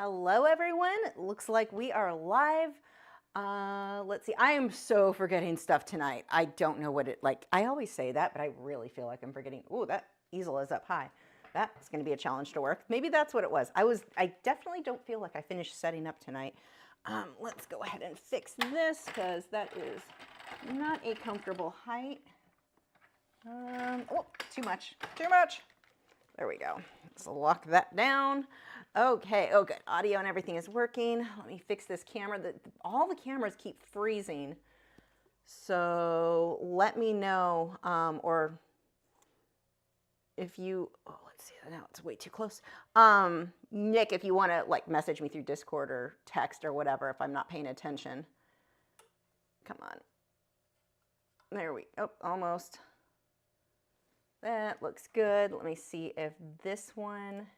Hello everyone, looks like we are live. Let's see, I am so forgetting stuff tonight. I don't know what I always say that, but I really feel like I'm forgetting. Ooh, that easel is up high. That's gonna be a challenge to work. Maybe that's what it was. I definitely don't feel like I finished setting up tonight. Let's go ahead and fix this because that is not a comfortable height. Oh, too much. There we go. Let's lock that down. Okay, oh good. Audio and everything is working. Let me fix this camera. All the cameras keep freezing. So let me know, or if you, oh, let's see, now it's way too close. Nick, if you want to message me through Discord or text or whatever if I'm not paying attention. Come on. There we, oh, almost. That looks good. Let me see if this one,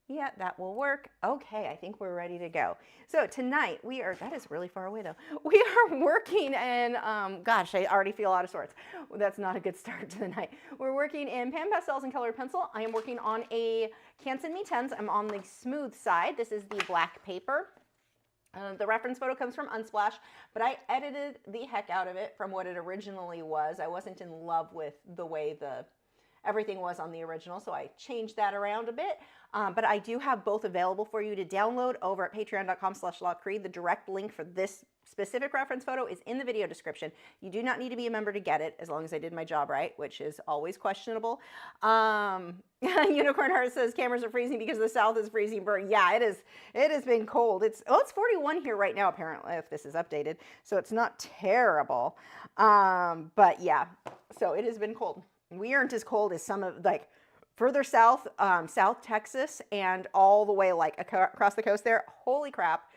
yeah, that will work. Okay, I think we're ready to go. So tonight we are, that is really far away though. We are working in, gosh, I already feel out of sorts. That's not a good start to the night. We're working in pan pastels and colored pencil. I am working on a Inktense MeWe. I'm on the smooth side. This is the black paper. The reference photo comes from Unsplash, but I edited the heck out of it from what it originally was. I wasn't in love with the way everything was on the original, so I changed that around a bit. But I do have both available for you to download over at patreon.com/Lachri. The direct link for this specific reference photo is in the video description. You do not need to be a member to get it, as long as I did my job right, which is always questionable. Unicorn Heart says cameras are freezing because the south is freezing burn. Yeah, it is. It has been cold. It's 41 here right now, apparently, if this is updated. So it's not terrible. But yeah, so it has been cold. We aren't as cold as some of, further south, South Texas, and all the way across the coast there. Holy crap.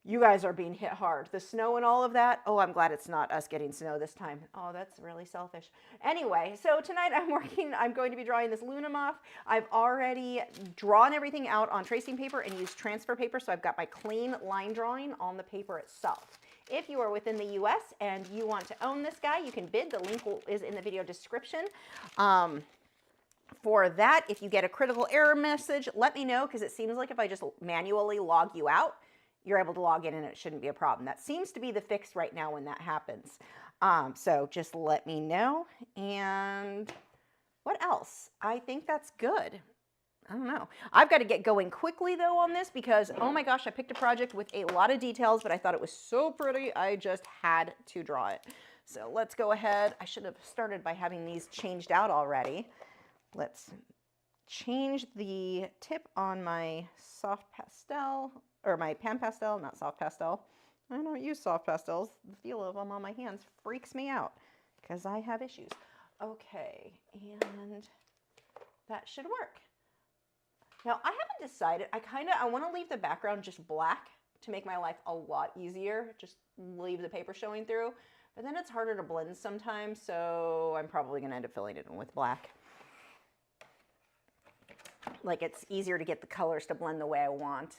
You guys are being hit hard. The snow and all of that. Oh, I'm glad it's not us getting snow this time. Oh, that's really selfish. Anyway, so tonight I'm going to be drawing this Luna Moth. I've already drawn everything out on tracing paper and used transfer paper, so I've got my clean line drawing on the paper itself. If you are within the US and you want to own this guy, you can bid. The link is in the video description. For that, if you get a critical error message, let me know, because it seems like if I just manually log you out, you're able to log in and it shouldn't be a problem. That seems to be the fix right now when that happens. So just let me know. And what else? I think that's good. I don't know. I've got to get going quickly though on this because, oh my gosh, I picked a project with a lot of details, but I thought it was so pretty, I just had to draw it. So let's go ahead. I should have started by having these changed out already. Let's change the tip on my soft pastel, or my pan pastel, not soft pastel. I don't use soft pastels. The feel of them on my hands freaks me out because I have issues. Okay, and that should work. Now, I haven't decided. I want to leave the background just black to make my life a lot easier. Just leave the paper showing through. But then it's harder to blend sometimes, so I'm probably going to end up filling it in with black. It's easier to get the colors to blend the way I want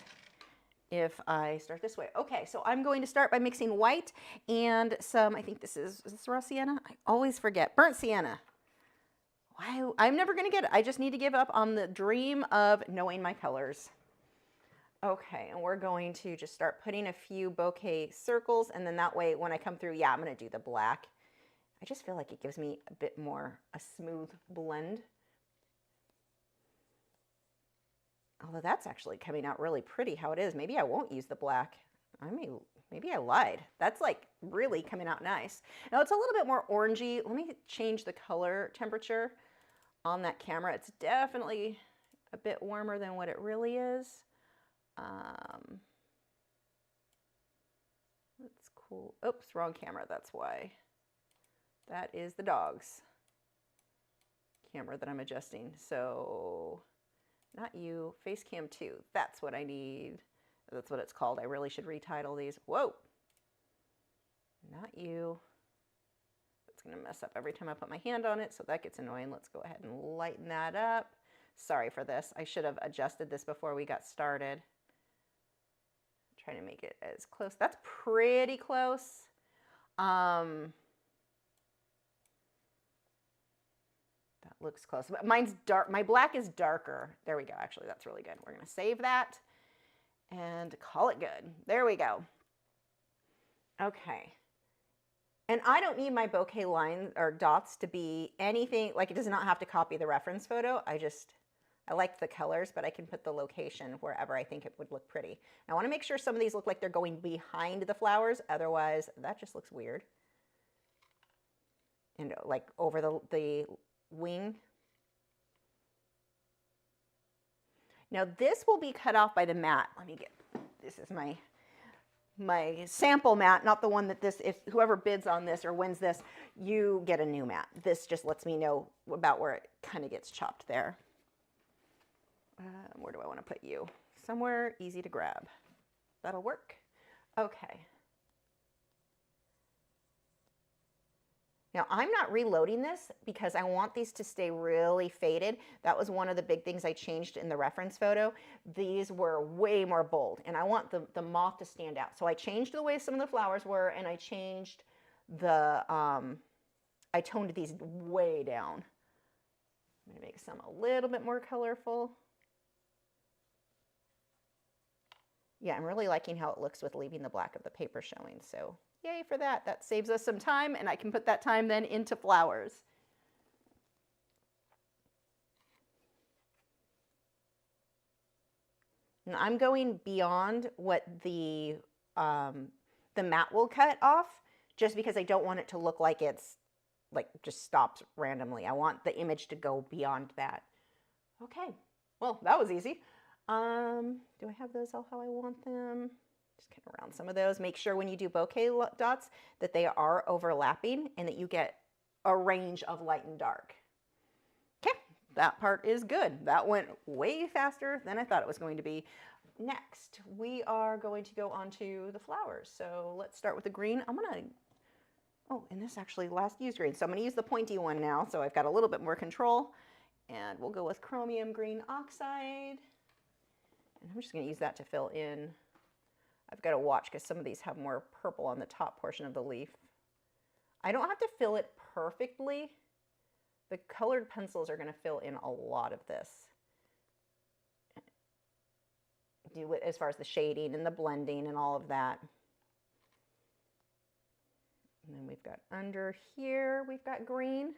if I start this way. Okay, so I'm going to start by mixing white and some, I think is this raw sienna? I always forget. Burnt sienna. Why? I'm never going to get it. I just need to give up on the dream of knowing my colors. Okay, and we're going to just start putting a few bouquet circles, and then that way when I come through, yeah, I'm going to do the black. I just feel like it gives me a bit more, a smooth blend. Although that's actually coming out really pretty how it is. Maybe I won't use the black. Maybe I lied. That's really coming out nice. Now it's a little bit more orangey. Let me change the color temperature on that camera. It's definitely a bit warmer than what it really is. That's cool. Oops, wrong camera. That's why. That is the dog's camera that I'm adjusting. So not you, face cam 2. That's what I need. That's what it's called. I really should retitle these. Whoa. Not you. It's going to mess up every time I put my hand on it, so that gets annoying. Let's go ahead and lighten that up. Sorry for this. I should have adjusted this before we got started. I'm trying to make it as close. That's pretty close. That looks close. But mine's dark. My black is darker. There we go. Actually, that's really good. We're going to save that. and call it good. There we go. Okay. And I don't need my bouquet lines or dots to be anything, like it does not have to copy the reference photo. I like the colors, but I can put the location wherever I think it would look pretty. I want to make sure some of these look like they're going behind the flowers. Otherwise, that just looks weird. And like over the wing. Now this will be cut off by the mat. Let me get, this is my sample mat, not the one that this, if whoever bids on this or wins this, you get a new mat. This just lets me know about where it kind of gets chopped there. Where do I want to put you? Somewhere easy to grab. That'll work. Okay. Now I'm not reloading this because I want these to stay really faded. That was one of the big things I changed in the reference photo. These were way more bold and I want the moth to stand out. So I changed the way some of the flowers were and I changed the, I toned these way down. I'm gonna make some a little bit more colorful. Yeah, I'm really liking how it looks with leaving the black of the paper showing. So yay for that. That saves us some time and I can put that time then into flowers. And I'm going beyond what the mat will cut off just because I don't want it to look like it's like just stops randomly. I want the image to go beyond that. Okay, well, that was easy. Do I have those all how I want them? Just kind of round some of those. Make sure when you do bouquet dots that they are overlapping and that you get a range of light and dark. Okay, that part is good. That went way faster than I thought it was going to be. Next, we are going to go on to the flowers. So let's start with the green. I'm gonna, oh, and this actually last used green. So I'm gonna use the pointy one now. So I've got a little bit more control and we'll go with chromium green oxide. And I'm just gonna use that to fill in. I've got to watch because some of these have more purple on the top portion of the leaf. I don't have to fill it perfectly. The colored pencils are going to fill in a lot of this. Do it as far as the shading and the blending and all of that. And then we've got under here, we've got green.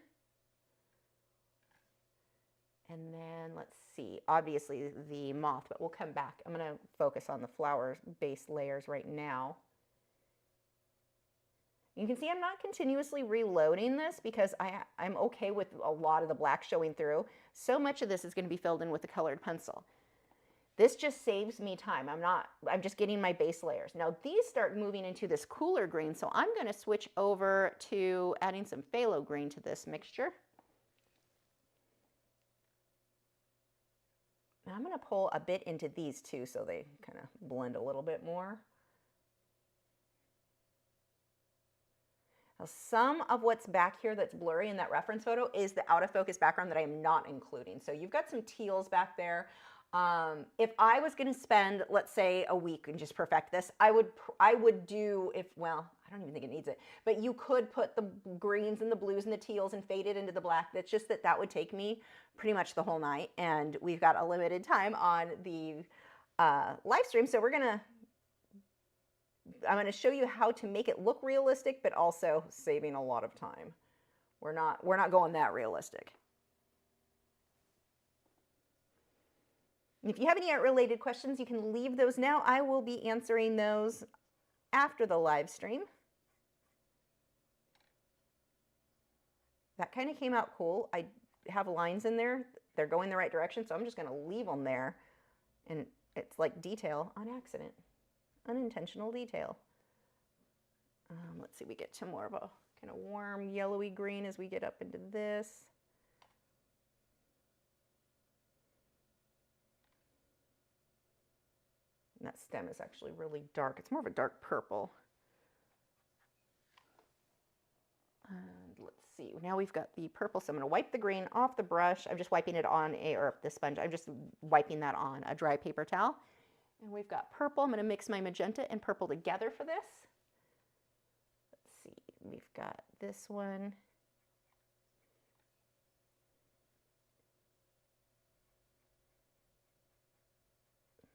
And then let's see, obviously the moth, but we'll come back. I'm going to focus on the flower base layers right now. You can see I'm not continuously reloading this because I'm okay with a lot of the black showing through. So much of this is going to be filled in with the colored pencil. This just saves me time. I'm just getting my base layers. Now these start moving into this cooler green, so I'm going to switch over to adding some phthalo green to this mixture. I'm going to pull a bit into these too so they kind of blend a little bit more. Now, some of what's back here that's blurry in that reference photo is the out of focus background that I am not including. So you've got some teals back there. If I was going to spend, let's say, a week and just perfect this, I would do, well, I don't even think it needs it, but you could put the greens and the blues and the teals and fade it into the black. That's just that would take me pretty much the whole night. And we've got a limited time on the live stream. So I'm going to show you how to make it look realistic, but also saving a lot of time. We're not going that realistic. If you have any art-related questions, you can leave those now. I will be answering those after the live stream. That kind of came out cool. I have lines in there. They're going the right direction, so I'm just going to leave them there. And it's like detail on accident, unintentional detail. Let's see, we get to more of a kind of warm yellowy green as we get up into this. And that stem is actually really dark. It's more of a dark purple. And let's see, now we've got the purple, so I'm going to wipe the green off the brush. I'm just wiping it on or the sponge. I'm just wiping that on a dry paper towel. And we've got purple. I'm going to mix my magenta and purple together for this. Let's see, we've got this one.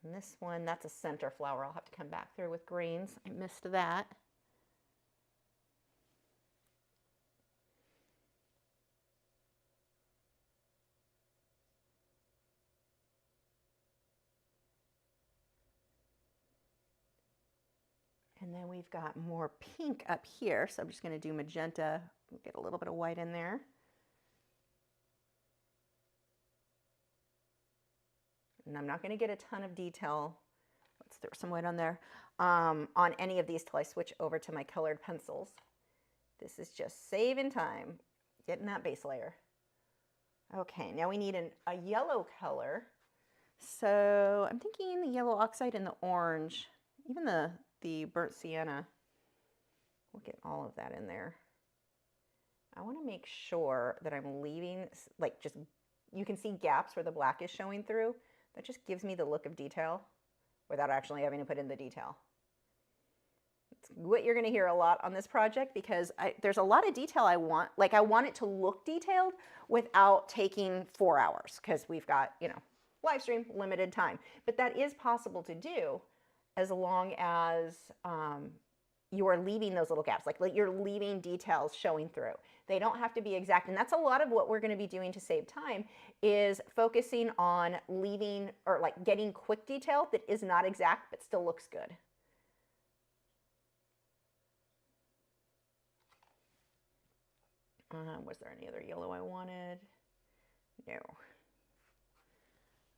And this one, that's a center flower. I'll have to come back through with greens. I missed that. And then we've got more pink up here. So I'm just going to do magenta, get a little bit of white in there. And I'm not going to get a ton of detail. Let's throw some white on there on any of these till I switch over to my colored pencils. This is just saving time, getting that base layer. Okay, now we need a yellow color. So I'm thinking the yellow oxide and the orange, even the burnt sienna. We'll get all of that in there. I want to make sure that I'm leaving, like, just, you can see gaps where the black is showing through. That just gives me the look of detail without actually having to put in the detail. It's what you're going to hear a lot on this project, because there's a lot of detail I want. Like, I want it to look detailed without taking 4 hours, because we've got, you know, live stream, limited time. But that is possible to do as long as you are leaving those little gaps, like you're leaving details showing through. They don't have to be exact, and that's a lot of what we're going to be doing to save time, is focusing on leaving, or like getting quick detail that is not exact but still looks good. Was there any other yellow I wanted? No.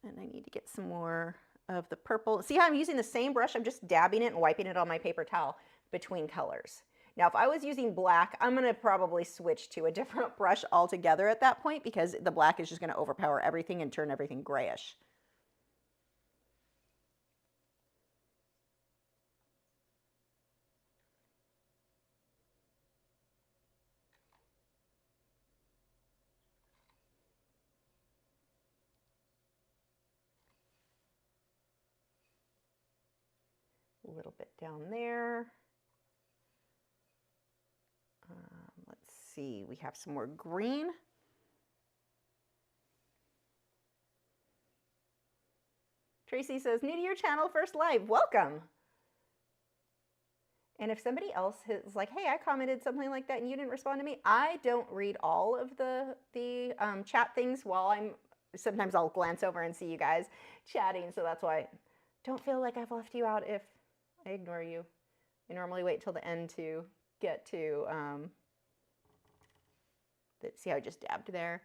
And I need to get some more of the purple. See how I'm using the same brush? I'm just dabbing it and wiping it on my paper towel between colors. Now, if I was using black, I'm going to probably switch to a different brush altogether at that point, because the black is just going to overpower everything and turn everything grayish. A little bit down there. Let's see, we have some more green. Tracy says, new to your channel, first live, welcome. And if somebody else is like, hey, I commented something like that and you didn't respond to me, I don't read all of the chat things while sometimes I'll glance over and see you guys chatting, so that's why don't feel like I've left you out if I ignore you. I normally wait till the end to get to, see how I just dabbed there.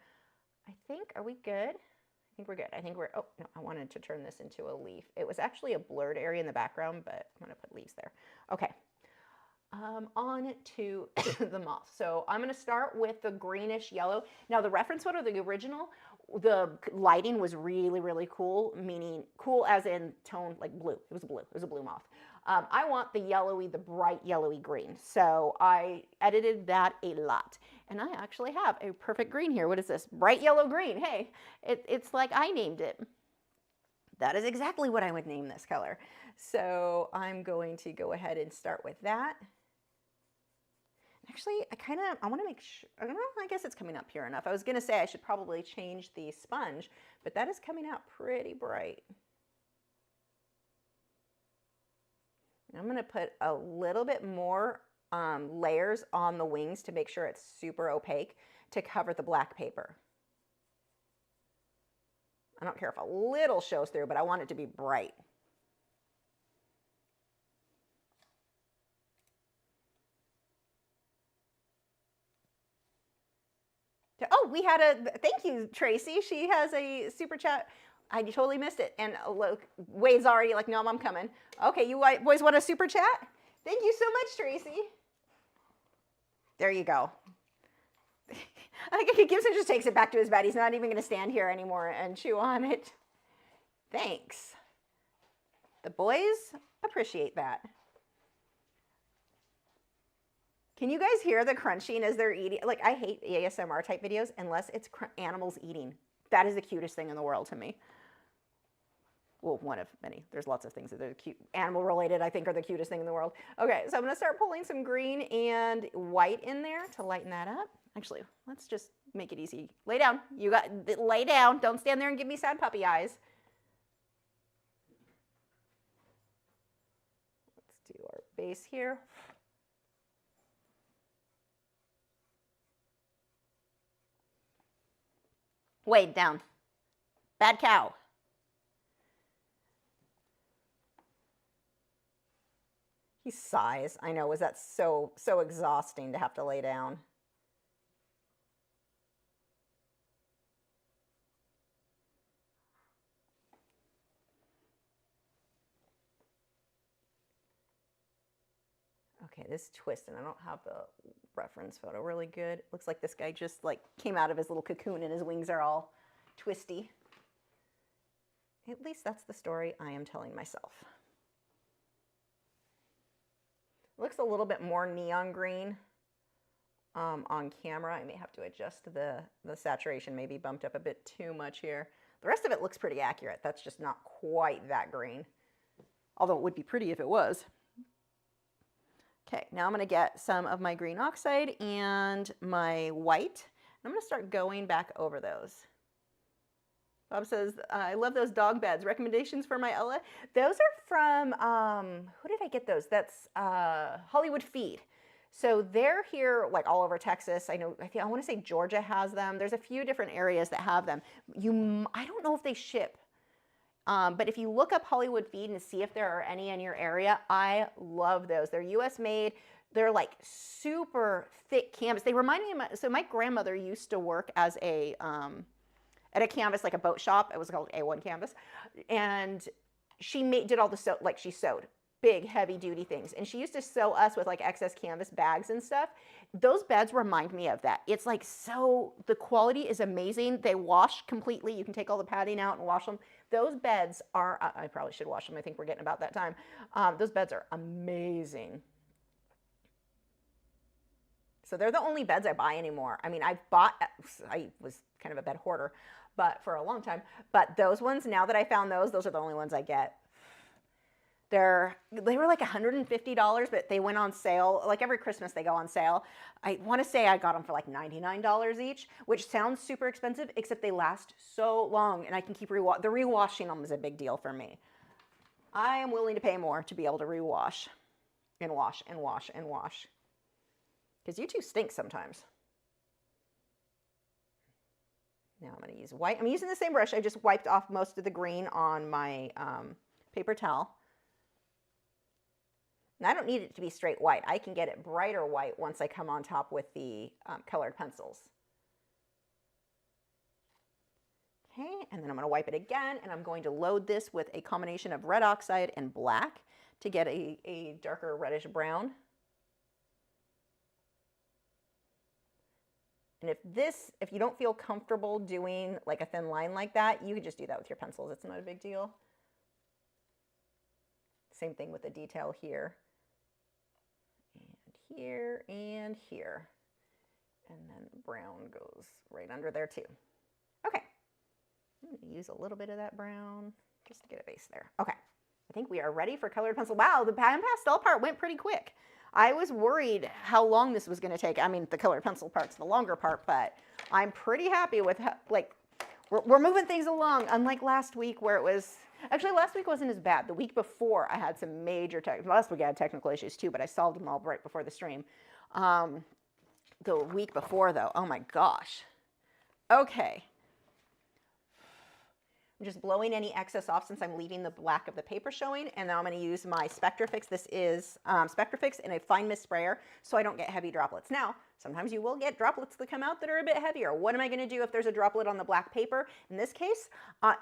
I think, are we good? I think we're good. I think we're, oh, no, I wanted to turn this into a leaf. It was actually a blurred area in the background, but I'm going to put leaves there. Okay. On to the moth. So I'm going to start with the greenish yellow. Now, the reference photo, the original, the lighting was really, really cool, meaning cool as in tone, like blue. It was blue. It was a blue moth. I want the yellowy, the bright yellowy green. So I edited that a lot. And I actually have a perfect green here. What is this? Bright yellow green. Hey, it's like I named it. That is exactly what I would name this color. So I'm going to go ahead and start with that. Actually, I want to make sure, I don't know, I guess it's coming up here enough. I was going to say I should probably change the sponge, but that is coming out pretty bright. I'm going to put a little bit more layers on the wings to make sure it's super opaque to cover the black paper. I don't care if a little shows through, but I want it to be bright. Oh, we had thank you, Tracy. She has a super chat. I totally missed it. And look, Wade's already like, no, I'm coming. Okay, you boys want a super chat? Thank you so much, Tracy. There you go. I think Gibson just takes it back to his bed. He's not even going to stand here anymore and chew on it. Thanks. The boys appreciate that. Can you guys hear the crunching as they're eating? Like, I hate ASMR type videos unless it's animals eating. That is the cutest thing in the world to me. Well, one of many. There's lots of things that are cute. Animal related, I think, are the cutest thing in the world. Okay, so I'm going to start pulling some green and white in there to lighten that up. Actually, let's just make it easy. Lay down. You got lay down. Don't stand there and give me sad puppy eyes. base here. Wade down. Bad cow. He sighs. I know, was that so exhausting to have to lay down? Okay, this twist, and I don't have the reference photo really good. Looks like this guy just like came out of his little cocoon and his wings are all twisty. At least that's the story I am telling myself. Looks a little bit more neon green on camera. I may have to adjust the saturation, maybe bumped up a bit too much here. The rest of it looks pretty accurate. That's just not quite that green, although it would be pretty if it was. Okay, now I'm going to get some of my green oxide and my white. I'm going to start going back over those. Bob says, I love those dog beds. Recommendations for my Ella? Those are from, who did I get those? That's Hollywood Feed. So they're here like all over Texas. I want to say Georgia has them. There's a few different areas that have them. I don't know if they ship. But if you look up Hollywood Feed and see if there are any in your area, I love those. They're US made. They're like super thick canvas. They remind me of so my grandmother used to work as at a canvas, like a boat shop. It was called A1 Canvas. And she did all the like she sewed big, heavy duty things. And she used to sew us with like excess canvas bags and stuff. Those beds remind me of that. It's like the quality is amazing. They wash completely. You can take all the padding out and wash them. Those beds are, I probably should wash them. I think we're getting about that time. Those beds are amazing. So they're the only beds I buy anymore. I mean, I was kind of a bed hoarder, but for a long time. But those ones, now that I found those are the only ones I get. They were like $150, but they went on sale. Like every Christmas they go on sale. I want to say I got them for like $99 each, which sounds super expensive, except they last so long and I can keep the rewashing them is a big deal for me. I am willing to pay more to be able to rewash and wash and wash and wash. Because you two stink sometimes. Now I'm going to use white. I'm using the same brush. I just wiped off most of the green on my paper towel. And I don't need it to be straight white. I can get it brighter white once I come on top with the colored pencils. Okay, and then I'm going to wipe it again, and I'm going to load this with a combination of red oxide and black to get a darker reddish brown. And if you don't feel comfortable doing like a thin line like that, you could just do that with your pencils. It's not a big deal. Same thing with the detail here. And here and here. And then the brown goes right under there too. Okay. I'm going to use a little bit of that brown just to get a base there. Okay. I think we are ready for colored pencil. Wow, the pastel part went pretty quick. I was worried how long this was going to take. I mean, the colored pencil part's the longer part, but I'm pretty happy with how, like, we're moving things along, unlike last week where it was, actually last week wasn't as bad. The week before I had some major, last week I had technical issues too, but I solved them all right before the stream. The week before though, oh my gosh. Okay. I'm just blowing any excess off since I'm leaving the black of the paper showing, and now I'm going to use my Spectrafix. This is Spectrafix in a fine mist sprayer, so I don't get heavy droplets. Now, sometimes you will get droplets that come out that are a bit heavier. What am I going to do if there's a droplet on the black paper? In this case,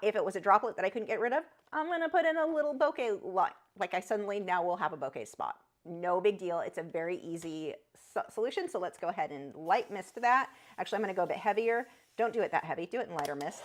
if it was a droplet that I couldn't get rid of, I'm going to put in a little bokeh line. Like I suddenly now will have a bokeh spot. No big deal. It's a very easy solution, so let's go ahead and light mist that. Actually, I'm going to go a bit heavier. Don't do it that heavy. Do it in lighter mists.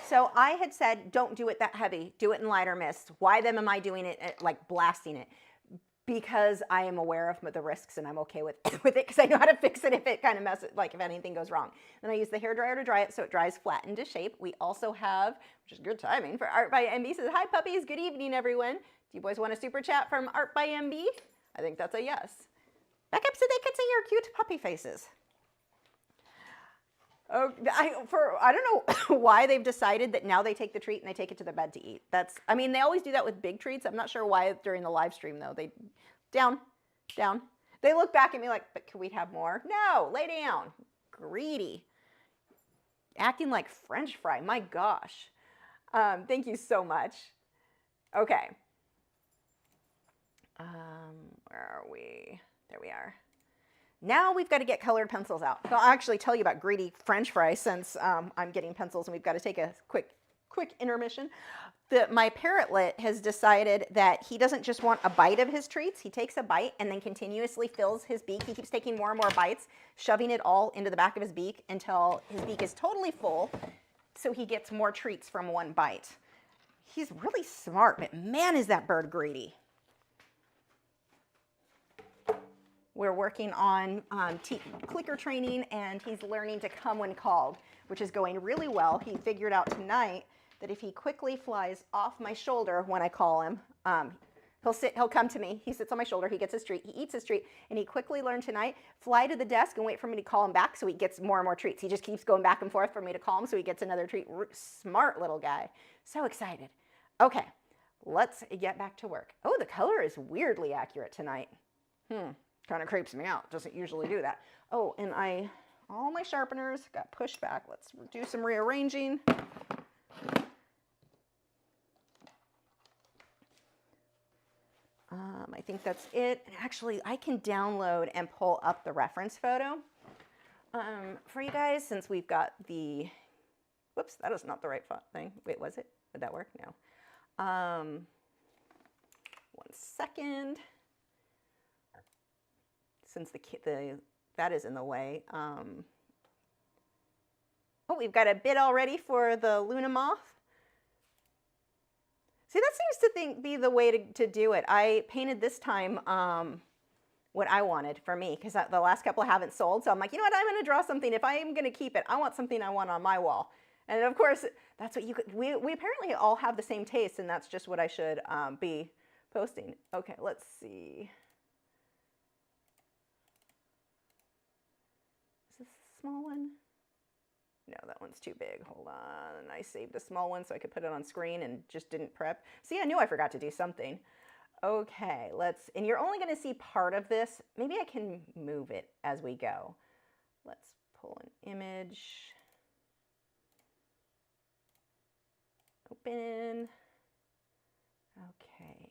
So I had said, don't do it that heavy. Do it in lighter mist. Why then am I doing it like blasting it? Because I am aware of the risks and I'm okay with it because I know how to fix it if it kind of messes, like if anything goes wrong. Then I use the hairdryer to dry it so it dries flat into shape. We also have, which is good timing for Art by MB, says, hi puppies, good evening everyone. Do you boys want a super chat from Art by MB? I think that's a yes. Backup so they could see your cute puppy faces. Oh, I don't know why they've decided that now they take the treat and they take it to their bed to eat. I mean, they always do that with big treats. I'm not sure why during the live stream though. Down. They look back at me like, but can we have more? No, lay down. Greedy. Acting like French fry, my gosh. Thank you so much. Okay. Where are we? There we are. Now we've got to get colored pencils out. So I'll actually tell you about greedy French fry since I'm getting pencils and we've got to take a quick intermission. My parrotlet has decided that he doesn't just want a bite of his treats. He takes a bite and then continuously fills his beak. He keeps taking more and more bites, shoving it all into the back of his beak until his beak is totally full so he gets more treats from one bite. He's really smart, but man, is that bird greedy. We're working on clicker training and he's learning to come when called, which is going really well. He figured out tonight that if he quickly flies off my shoulder when I call him, he'll come to me. He sits on my shoulder, he gets his treat, he eats his treat, and he quickly learned tonight, fly to the desk and wait for me to call him back so he gets more and more treats. He just keeps going back and forth for me to call him so he gets another treat. Smart little guy. So excited. Okay, let's get back to work. Oh, the color is weirdly accurate tonight. Kind of creeps me out. Doesn't usually do that. Oh, and all my sharpeners got pushed back. Let's do some rearranging. I think that's it. And actually, I can download and pull up the reference photo for you guys since we've got the, whoops, that is not the right thing. Wait, was it? Would that work? No. 1 second. Since that is in the way. Oh, we've got a bid already for the Luna Moth. See, that seems to be the way to do it. I painted this time what I wanted for me because the last couple haven't sold. So I'm like, you know what? I'm going to draw something. If I am going to keep it, I want something I want on my wall. And of course, that's what we apparently all have the same taste, and that's just what I should be posting. Okay, let's see. Small one? No, that one's too big. Hold on. I saved the small one so I could put it on screen and just didn't prep. See, I knew I forgot to do something. Okay, and you're only going to see part of this. Maybe I can move it as we go. Let's pull an image. Open. Okay.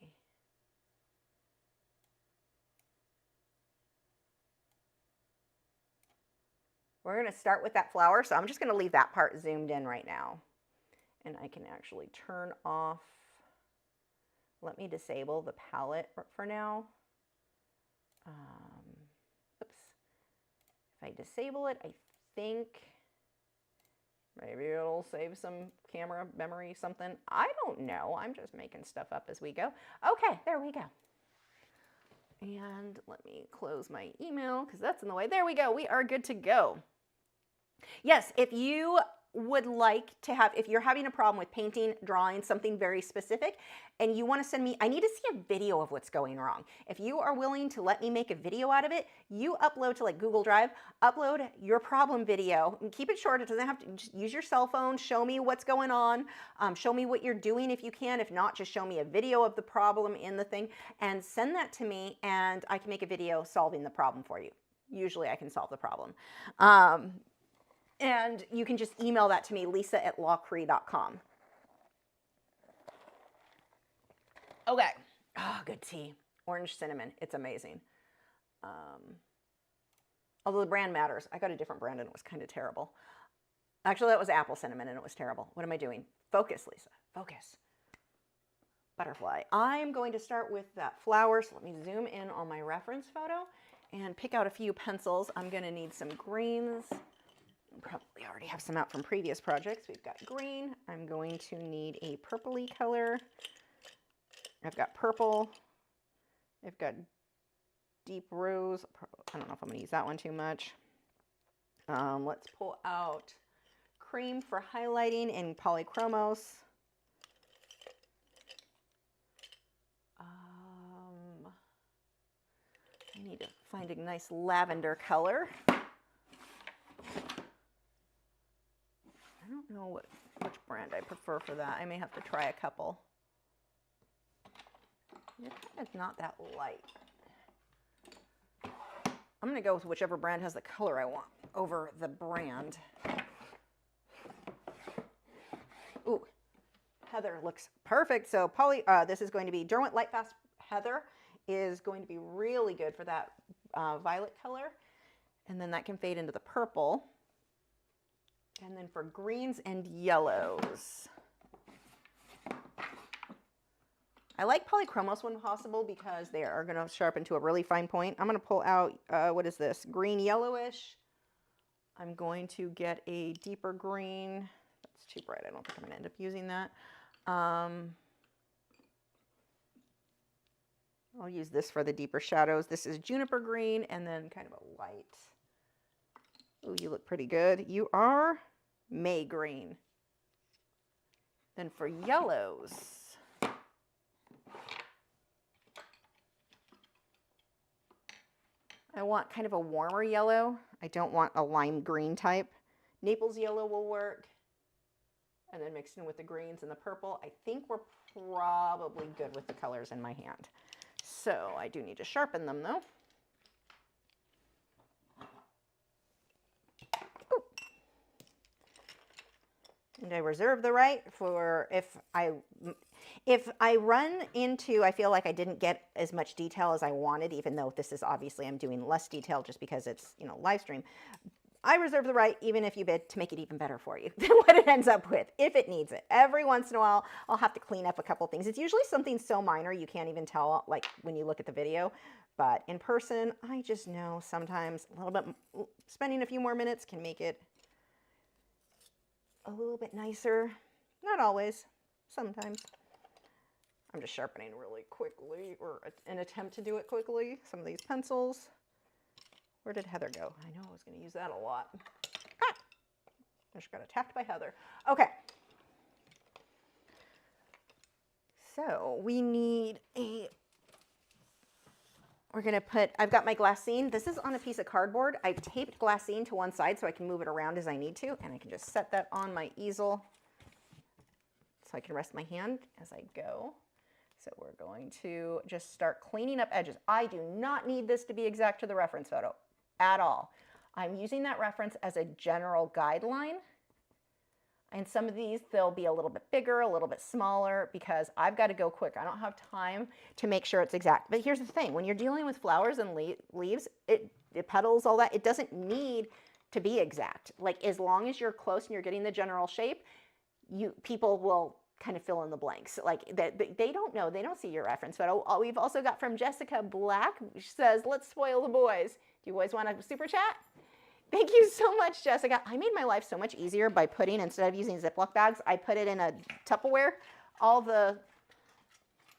We're going to start with that flower, so I'm just going to leave that part zoomed in right now. And I can actually turn off, let me disable the palette for now. Oops. If I disable it, I think maybe it'll save some camera memory, something. I don't know. I'm just making stuff up as we go. Okay, there we go. And let me close my email because that's in the way. There we go. We are good to go. Yes, if you would like to if you're having a problem with painting, drawing, something very specific, and you want to send me, I need to see a video of what's going wrong. If you are willing to let me make a video out of it, you upload to like Google Drive, upload your problem video, and keep it short. It doesn't have to, just use your cell phone, show me what's going on, show me what you're doing if you can. If not, just show me a video of the problem in the thing and send that to me and I can make a video solving the problem for you. Usually I can solve the problem. And you can just email that to me, lisa@lachri.com. Okay. Oh, good tea. Orange cinnamon. It's amazing. Although the brand matters. I got a different brand and it was kind of terrible. Actually, that was apple cinnamon and it was terrible. What am I doing? Focus, Lisa. Focus. Butterfly. I'm going to start with that flower. So let me zoom in on my reference photo and pick out a few pencils. I'm going to need some greens. Probably already have some out from previous projects. We've got green. I'm going to need a purpley color. I've got purple. I've got deep rose. I don't know if I'm going to use that one too much. Let's pull out cream for highlighting in polychromos. I need to find a nice lavender color. I don't know which brand I prefer for that. I may have to try a couple. They're kind of not that light. I'm going to go with whichever brand has the color I want over the brand. Ooh, Heather looks perfect. So this is going to be Derwent Light Fast Heather is going to be really good for that violet color. And then that can fade into the purple. And then for greens and yellows. I like polychromos when possible because they are going to sharpen to a really fine point. I'm going to pull out, what is this? Green yellowish. I'm going to get a deeper green. That's too bright. I don't think I'm going to end up using that. I'll use this for the deeper shadows. This is juniper green and then kind of a light. Oh, you look pretty good. You are May green. Then for yellows, I want kind of a warmer yellow. I don't want a lime green type. Naples yellow will work. And then mixed in with the greens and the purple. I think we're probably good with the colors in my hand. So I do need to sharpen them though. Ooh. And I reserve the right for if I run into, I feel like I didn't get as much detail as I wanted, even though this is obviously I'm doing less detail just because it's, you know, live stream. I reserve the right, even if you bid, to make it even better for you than what it ends up with, if it needs it. Every once in a while, I'll have to clean up a couple things. It's usually something so minor you can't even tell, like when you look at the video. But in person, I just know sometimes a little bit, spending a few more minutes can make it a little bit nicer. Not always, sometimes. I'm just sharpening really quickly, or an attempt to do it quickly. Some of these pencils. Where did Heather go? I know I was going to use that a lot. Ah! I just got attacked by Heather. Okay. So we need we're going to put, I've got my glassine. This is on a piece of cardboard. I've taped glassine to one side so I can move it around as I need to. And I can just set that on my easel so I can rest my hand as I go. So we're going to just start cleaning up edges. I do not need this to be exact to the reference photo at all. I'm using that reference as a general guideline. And some of these, they'll be a little bit bigger, a little bit smaller, because I've got to go quick. I don't have time to make sure it's exact. But here's the thing, when you're dealing with flowers and leaves, petals, all that, it doesn't need to be exact. Like, as long as you're close and you're getting the general shape, people will kind of fill in the blanks. Like, they don't know, they don't see your reference. But we've also got from Jessica Black, which says, let's spoil the boys. Do you boys want a super chat? Thank you so much, Jessica. I made my life so much easier by putting, instead of using Ziploc bags, I put it in a Tupperware. All the,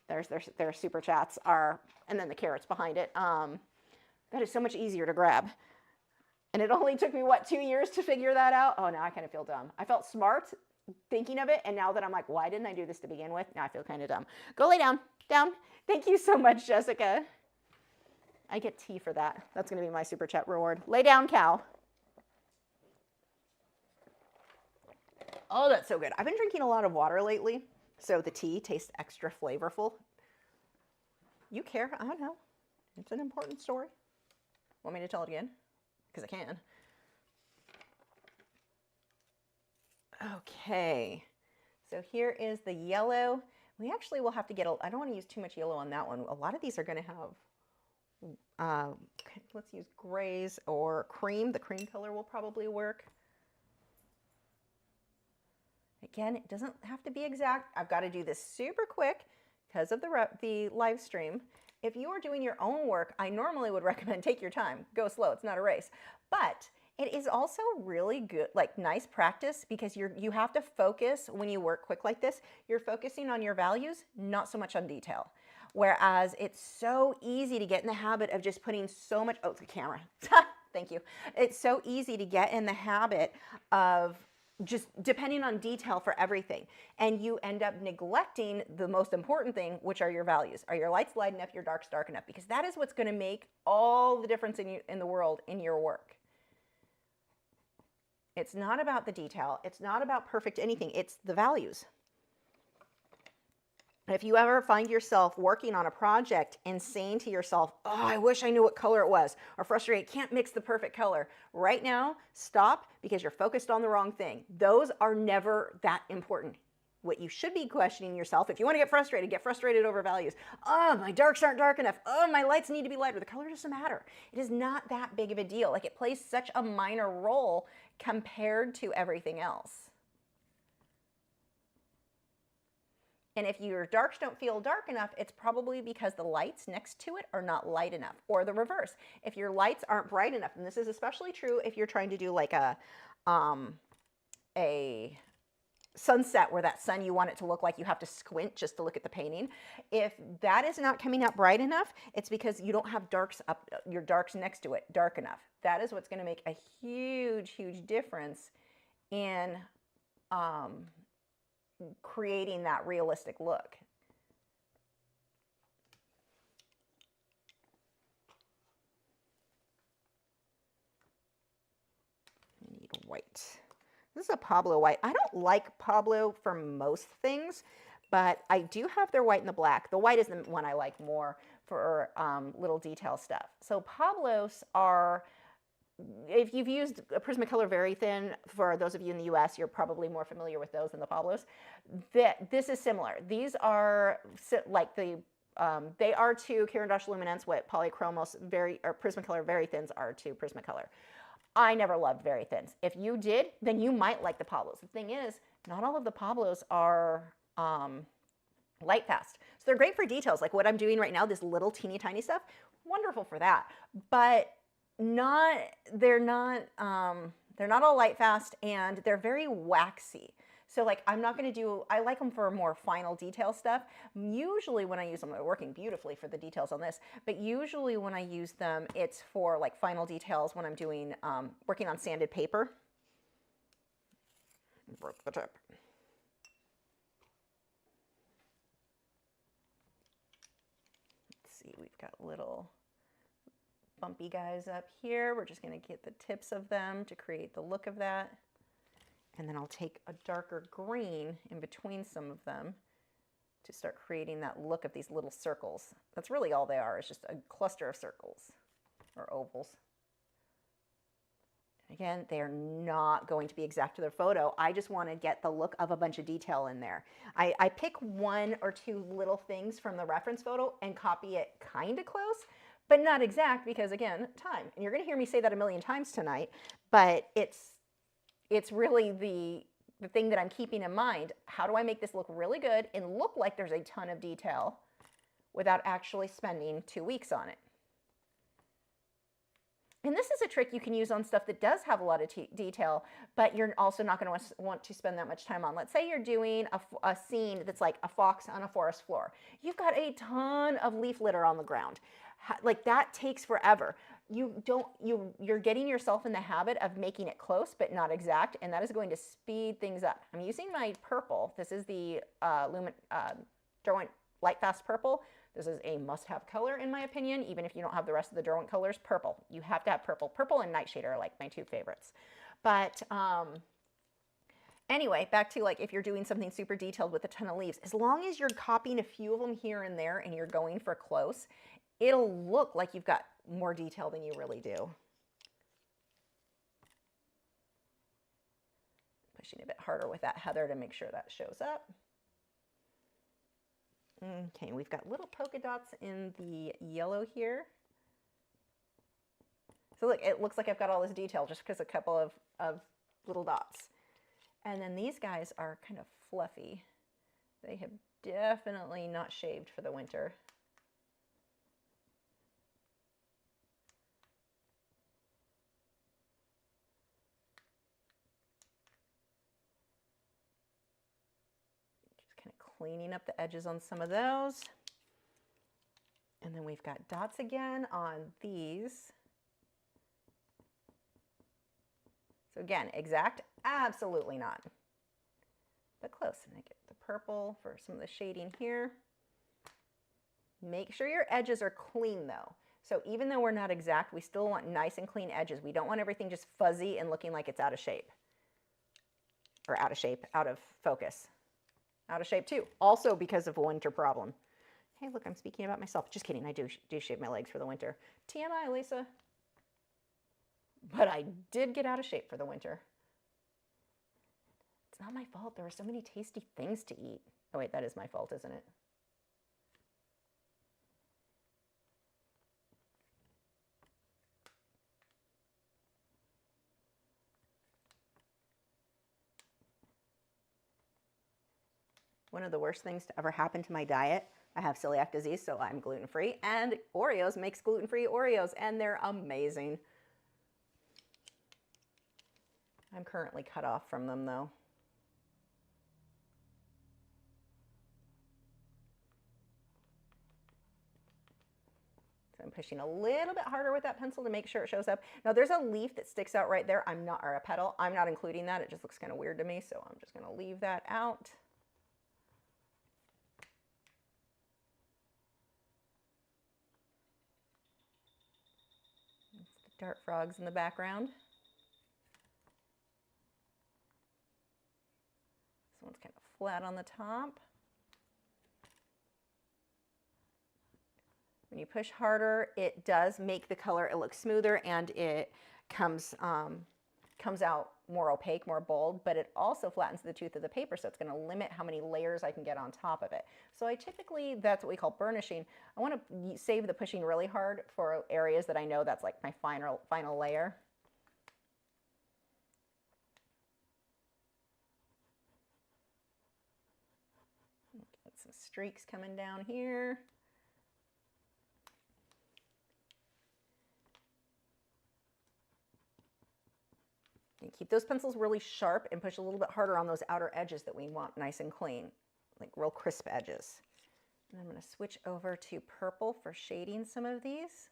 their super chats are, and then the carrots behind it. That is so much easier to grab. And it only took me, what, 2 years to figure that out? Oh, now I kind of feel dumb. I felt smart thinking of it, and now that I'm like, why didn't I do this to begin with? Now I feel kind of dumb. Go lay down, down. Thank you so much, Jessica. I get tea for that. That's going to be my super chat reward. Lay down, cow. Oh, that's so good. I've been drinking a lot of water lately, so the tea tastes extra flavorful. You care? I don't know. It's an important story. Want me to tell it again? Because I can. Okay. So here is the yellow. We actually will have to get I don't want to use too much yellow on that one. A lot of these are going to have, let's use grays or cream. The cream color will probably work. Again, it doesn't have to be exact. I've got to do this super quick because of the live stream. If you are doing your own work, I normally would recommend take your time, go slow. It's not a race. But It is also really good, like nice practice, because you have to focus when you work quick like this. You're focusing on your values, not so much on detail. Whereas it's so easy to get in the habit of just putting so much, oh, the camera, thank you. It's so easy to get in the habit of just depending on detail for everything. And you end up neglecting the most important thing, which are your values. Are your lights light enough, your darks dark enough? Because that is what's gonna make all the difference in the world in your work. It's not about the detail. It's not about perfect anything. It's the values. If you ever find yourself working on a project and saying to yourself, oh, I wish I knew what color it was, or frustrated, can't mix the perfect color. Right now, stop, because you're focused on the wrong thing. Those are never that important. What you should be questioning yourself, if you want to get frustrated over values. Oh, my darks aren't dark enough. Oh, my lights need to be lighter. The color doesn't matter. It is not that big of a deal. Like, it plays such a minor role compared to everything else. And if your darks don't feel dark enough, it's probably because the lights next to it are not light enough, or the reverse. If your lights aren't bright enough, and this is especially true if you're trying to do like a sunset where that sun, you want it to look like you have to squint just to look at the painting. If that is not coming out bright enough, it's because you don't have darks up, your darks next to it dark enough. That is what's going to make a huge, huge difference in creating that realistic look. I need white. This is a Pablo white. I don't like Pablo for most things, but I do have their white and the black. The white is the one I like more for little detail stuff. So Pablos are, if you've used a Prismacolor Very Thin, for those of you in the US, you're probably more familiar with those than the Pablos. This is similar. These are like the, they are to Caran d'Ache Luminance what Polychromos or Prismacolor Very Thins are to Prismacolor. I never loved Very Thins. If you did, then you might like the Pablos. The thing is, not all of the Pablos are light fast. So they're great for details, like what I'm doing right now, this little teeny tiny stuff, wonderful for that. But they're not all light fast, and they're very waxy. So like, I'm not going to do, I like them for more final detail stuff. Usually when I use them, they're working beautifully for the details on this, but usually when I use them, it's for like final details when I'm doing, working on sanded paper. Broke the tip. Let's see, we've got little bumpy guys up here. We're just going to get the tips of them to create the look of that. And then I'll take a darker green in between some of them to start creating that look of these little circles. That's really all they are, is just a cluster of circles or ovals. Again, they're not going to be exact to their photo. I just want to get the look of a bunch of detail in there. I pick one or two little things from the reference photo and copy it kind of close, but not exact, because again, time. And you're going to hear me say that a million times tonight, but it's really the thing that I'm keeping in mind. How do I make this look really good and look like there's a ton of detail without actually spending 2 weeks on it? And this is a trick you can use on stuff that does have a lot of detail, but you're also not going to want to spend that much time on. Let's say you're doing a scene that's like a fox on a forest floor. You've got a ton of leaf litter on the ground. Like, that takes forever. You're getting yourself in the habit of making it close but not exact, and that is going to speed things up. I'm using my purple. This is the Derwent Light Fast Purple. This is a must-have color in my opinion, even if you don't have the rest of the Derwent colors. Purple. You have to have purple. Purple and Nightshade are like my two favorites. But anyway, back to like if you're doing something super detailed with a ton of leaves, as long as you're copying a few of them here and there and you're going for close, it'll look like you've got more detail than you really do. Pushing a bit harder with that heather to make sure that shows up. Okay, we've got little polka dots in the yellow here. So look, it looks like I've got all this detail just because a couple of little dots. And then these guys are kind of fluffy. They have definitely not shaved for the winter. cleaning up the edges on some of those. And then we've got dots again on these. So again, exact? Absolutely not. But close. And I get the purple for some of the shading here. Make sure your edges are clean though. So even though we're not exact, we still want nice and clean edges. We don't want everything just fuzzy and looking like it's out of shape. Or out of shape, out of focus. Out of shape too. Also because of a winter problem. Hey, look, I'm speaking about myself. Just kidding, I do shave my legs for the winter. TMI, Lisa. But I did get out of shape for the winter. It's not my fault. There were so many tasty things to eat. Oh wait, that is my fault, isn't it? One of the worst things to ever happen to my diet, I have celiac disease, so I'm gluten-free, and Oreos makes gluten-free Oreos, and they're amazing. I'm currently cut off from them, though. So I'm pushing a little bit harder with that pencil to make sure it shows up. Now, there's a leaf that sticks out right there. Or a petal. I'm not including that. It just looks kind of weird to me, so I'm just going to leave that out. Dart frogs in the background. This one's kind of flat on the top. When you push harder, it does make the color, it looks smoother, and it comes out more opaque, more bold, but it also flattens the tooth of the paper, so it's going to limit how many layers I can get on top of it. So I typically, that's what we call burnishing. I want to save the pushing really hard for areas that I know that's like my final layer. Get some streaks coming down here. And keep those pencils really sharp and push a little bit harder on those outer edges that we want nice and clean, like real crisp edges. And I'm going to switch over to purple for shading some of these.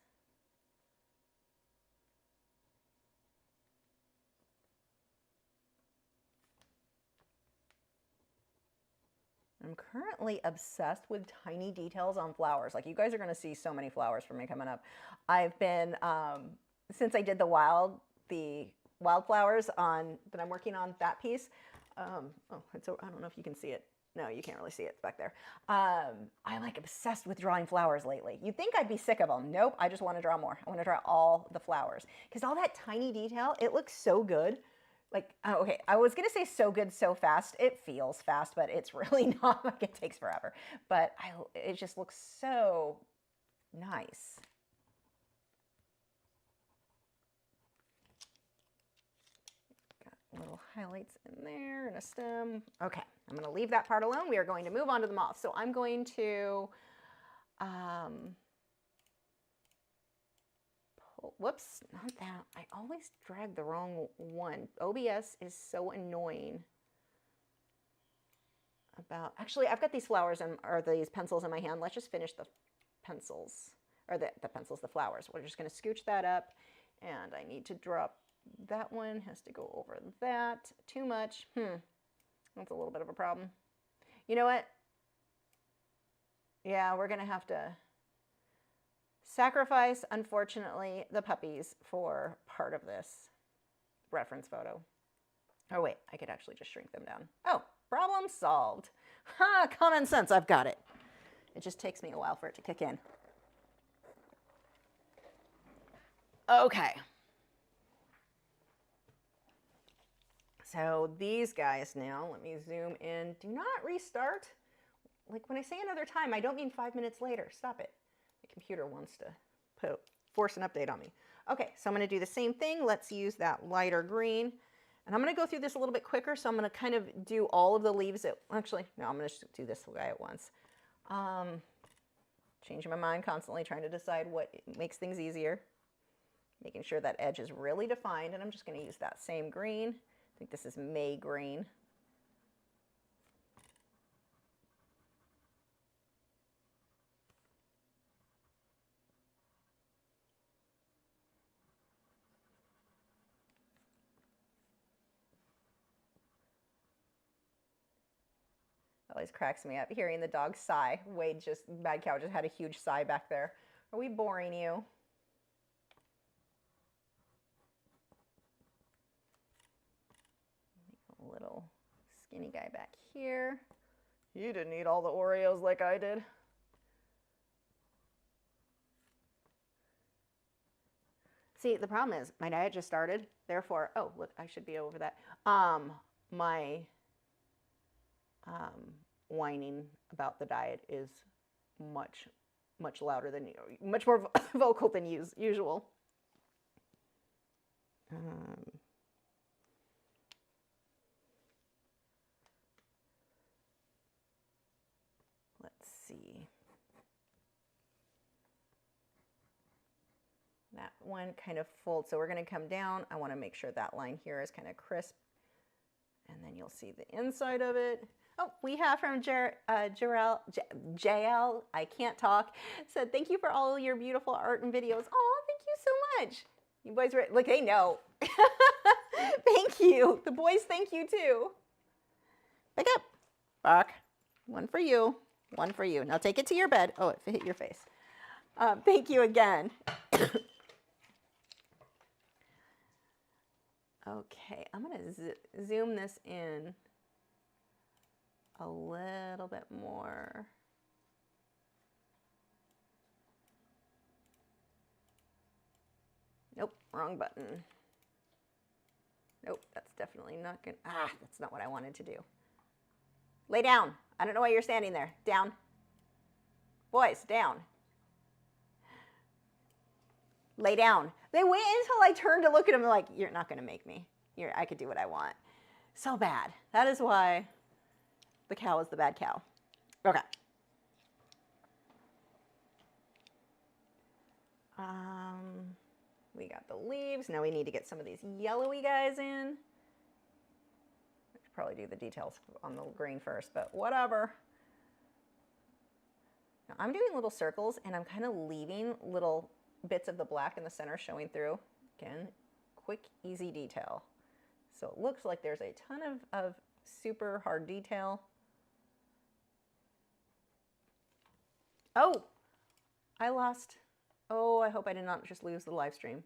I'm currently obsessed with tiny details on flowers. Like, you guys are going to see so many flowers from me coming up. I've been, since I did the wildflowers that I'm working on that piece. I don't know if you can see it. No, you can't really see it. It's back there. I'm like obsessed with drawing flowers lately. You'd think I'd be sick of them. Nope, I just want to draw more. I want to draw all the flowers. Because all that tiny detail, it looks so good. Like, okay, I was going to say so good, so fast. It feels fast, but it's really not. Like, it takes forever. But it just looks so nice. Little highlights in there and a stem. Okay, I'm going to leave that part alone. We are going to move on to the moth. So I'm going to, whoops, not that. I always drag the wrong one. OBS is so annoying about, actually, I've got these flowers or these pencils in my hand. Let's just finish the pencils, or the flowers. We're just going to scooch that up, and I need to drop. That one has to go over that. Too much. That's a little bit of a problem. You know what? Yeah, we're going to have to sacrifice, unfortunately, the puppies for part of this reference photo. Oh, wait, I could actually just shrink them down. Oh, problem solved. Ha, common sense, I've got it. It just takes me a while for it to kick in. Okay. So these guys now, let me zoom in. Do not restart. Like, when I say another time, I don't mean 5 minutes later. Stop it. The computer wants to force an update on me. Okay, so I'm going to do the same thing. Let's use that lighter green. And I'm going to go through this a little bit quicker, so I'm going to kind of do all of the leaves actually, no, I'm going to just do this guy at once. Changing my mind constantly, trying to decide what makes things easier. Making sure that edge is really defined, and I'm just going to use that same green. I think this is May green. Always cracks me up hearing the dog sigh. Wade Bad Cow just had a huge sigh back there. Are we boring you? A little skinny guy back here. You didn't eat all the Oreos like I did. See, the problem is my diet just started. Therefore, oh, look, I should be over that. My whining about the diet is much louder than, much more vocal than usual. Let's see. That one kind of folds, so we're going to come down. I want to make sure that line here is kind of crisp, and then you'll see the inside of it. Oh, we have from JL, I can't talk, said, thank you for all your beautiful art and videos. Oh, thank you so much. You boys, look, they know. Thank you. The boys thank you too. Pick up. Back. One for you. One for you. Now take it to your bed. Oh, it hit your face. Thank you again. Okay, I'm going to zoom this in a little bit more. Nope, wrong button. Nope, that's definitely not good. Ah, that's not what I wanted to do. Lay down. I don't know why you're standing there. Down. Boys, down. Lay down. They wait until I turn to look at them like, you're not going to make me. I could do what I want. So bad. That is why the cow is the bad cow. Okay. We got the leaves. Now we need to get some of these yellowy guys in. I should probably do the details on the green first, but whatever. Now I'm doing little circles, and I'm kind of leaving little bits of the black in the center showing through. Again, quick, easy detail. So it looks like there's a ton of super hard detail. Oh, I lost. Oh, I hope I did not just lose the live stream.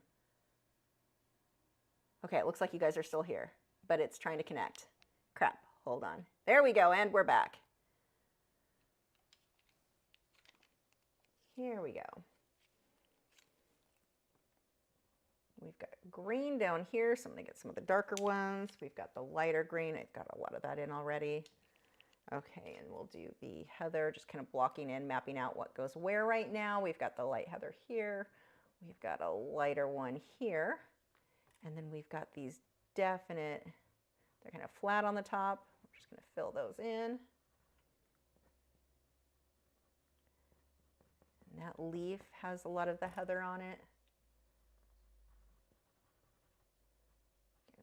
Okay, it looks like you guys are still here, but it's trying to connect. Crap, hold on. There we go, and we're back. Here we go. We've got green down here, so I'm going to get some of the darker ones. We've got the lighter green. I've got a lot of that in already. Okay, and we'll do the heather, just kind of blocking in, mapping out what goes where right now. We've got the light heather here. We've got a lighter one here. And then we've got these definite, they're kind of flat on the top. We're just going to fill those in. And that leaf has a lot of the heather on it.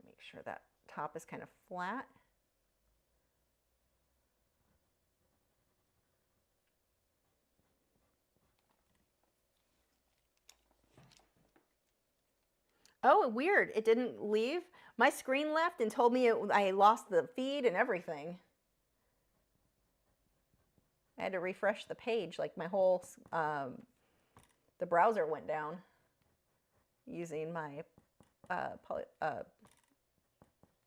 Make sure that top is kind of flat. Oh, weird. It didn't leave. My screen left and told me I lost the feed and everything. I had to refresh the page, like my whole, the browser went down using my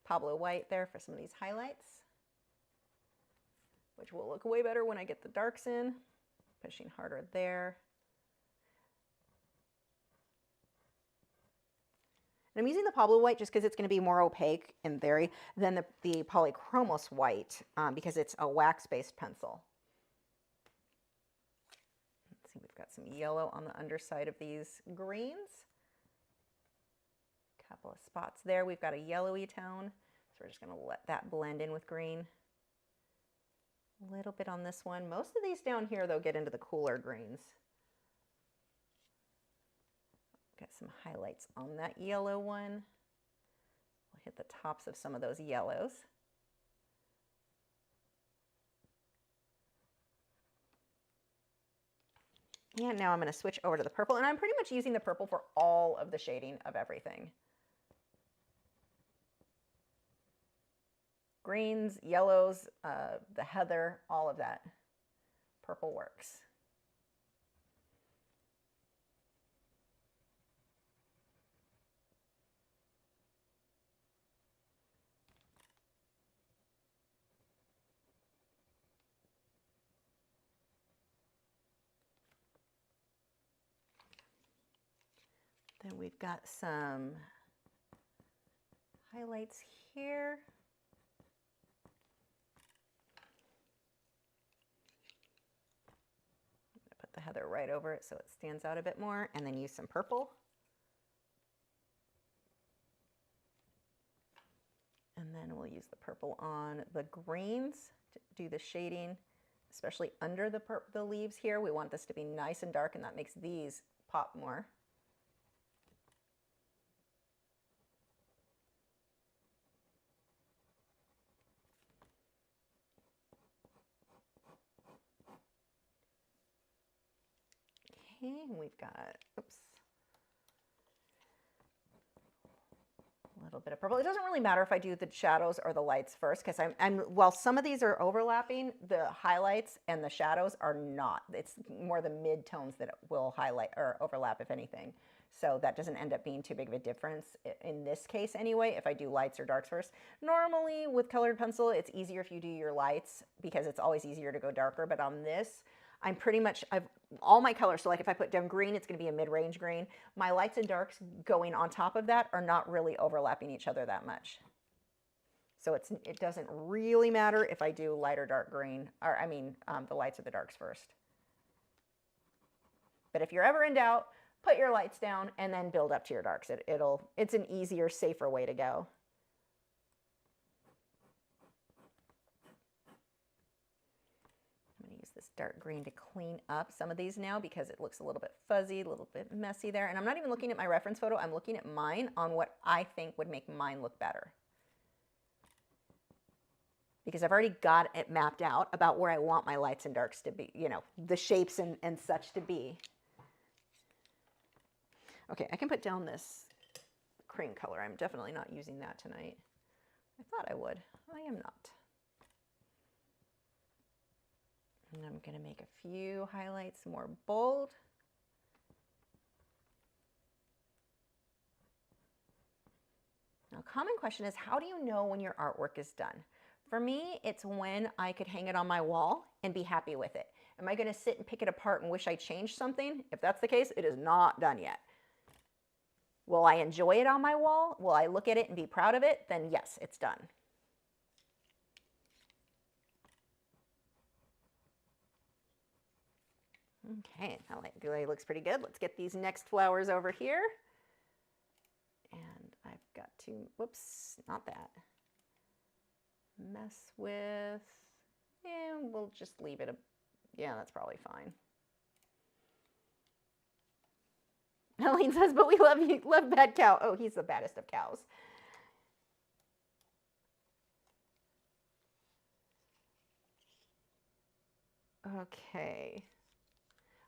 Pablo White there for some of these highlights, which will look way better when I get the darks in. Pushing harder there. And I'm using the Pablo White just because it's going to be more opaque and very than the Polychromos White because it's a wax-based pencil. Let's see, we've got some yellow on the underside of these greens. Couple of spots there. We've got a yellowy tone, so we're just going to let that blend in with green. A little bit on this one. Most of these down here, though, get into the cooler greens. Got some highlights on that yellow one. We'll hit the tops of some of those yellows. And now I'm going to switch over to the purple, and I'm pretty much using the purple for all of the shading of everything. Greens, yellows, the heather, all of that. Purple works. Then we've got some highlights here. Put the heather right over it so it stands out a bit more, and then use some purple. And then we'll use the purple on the greens to do the shading, especially under the leaves here. We want this to be nice and dark, and that makes these pop more. Okay, and we've got, oops, a little bit of purple. It doesn't really matter if I do the shadows or the lights first, because while some of these are overlapping, the highlights and the shadows are not. It's more the mid-tones that will highlight or overlap, if anything. So that doesn't end up being too big of a difference in this case anyway, if I do lights or darks first. Normally with colored pencil, it's easier if you do your lights because it's always easier to go darker. But on this, I'm pretty much, all my colors, so like if I put down green, it's going to be a mid-range green. My lights and darks going on top of that are not really overlapping each other that much. So it doesn't really matter if I do light or dark green, or I mean the lights or the darks first. But if you're ever in doubt, put your lights down and then build up to your darks. It's an easier, safer way to go. This dark green to clean up some of these now because it looks a little bit fuzzy, a little bit messy there. And I'm not even looking at my reference photo. I'm looking at mine on what I think would make mine look better. Because I've already got it mapped out about where I want my lights and darks to be, you know, the shapes and such to be. Okay, I can put down this cream color. I'm definitely not using that tonight. I thought I would. I am not. And I'm going to make a few highlights more bold. Now, a common question is, how do you know when your artwork is done? For me, it's when I could hang it on my wall and be happy with it. Am I going to sit and pick it apart and wish I changed something? If that's the case, it is not done yet. Will I enjoy it on my wall? Will I look at it and be proud of it? Then yes, it's done. Okay, that looks pretty good. Let's get these next flowers over here. And I've got to, whoops, not that. Mess with, and we'll just leave it. Yeah, that's probably fine. Helene says, but we love you, love bad cow. Oh, he's the baddest of cows. Okay.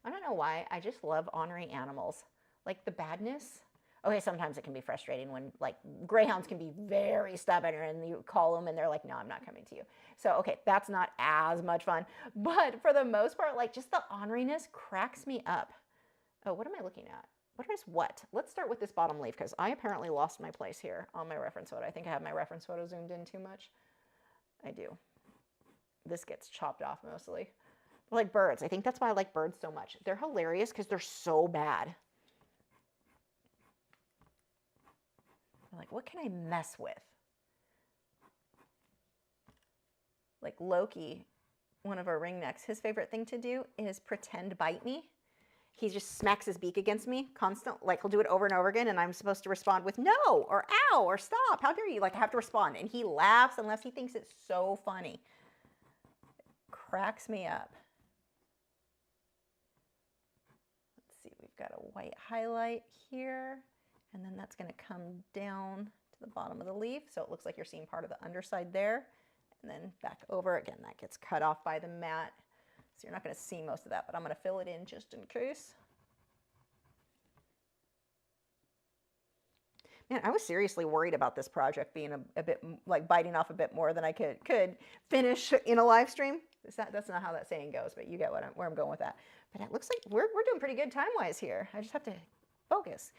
I don't know why, I just love honoring animals. Like the badness. Okay, sometimes it can be frustrating when like greyhounds can be very stubborn and you call them and they're like, no, I'm not coming to you. So, okay, that's not as much fun. But for the most part, like just the honoriness cracks me up. Oh, what am I looking at? What is what? Let's start with this bottom leaf because I apparently lost my place here on my reference photo. I think I have my reference photo zoomed in too much. I do. This gets chopped off mostly. Like birds. I think that's why I like birds so much. They're hilarious because they're so bad. I'm like, what can I mess with? Like Loki, one of our ringnecks, his favorite thing to do is pretend bite me. He just smacks his beak against me constant. Like he'll do it over and over again and I'm supposed to respond with no or ow or stop. How dare you? Like I have to respond. And he laughs unless he thinks it's so funny. It cracks me up. We've got a white highlight here, and then that's going to come down to the bottom of the leaf, so it looks like you're seeing part of the underside there, and then back over. Again, that gets cut off by the mat, so you're not going to see most of that, but I'm going to fill it in just in case. Man, I was seriously worried about this project being a bit like biting off a bit more than I could finish in a live stream. That's not how that saying goes, but you get where I'm going with that. But it looks like we're doing pretty good time-wise here. I just have to focus.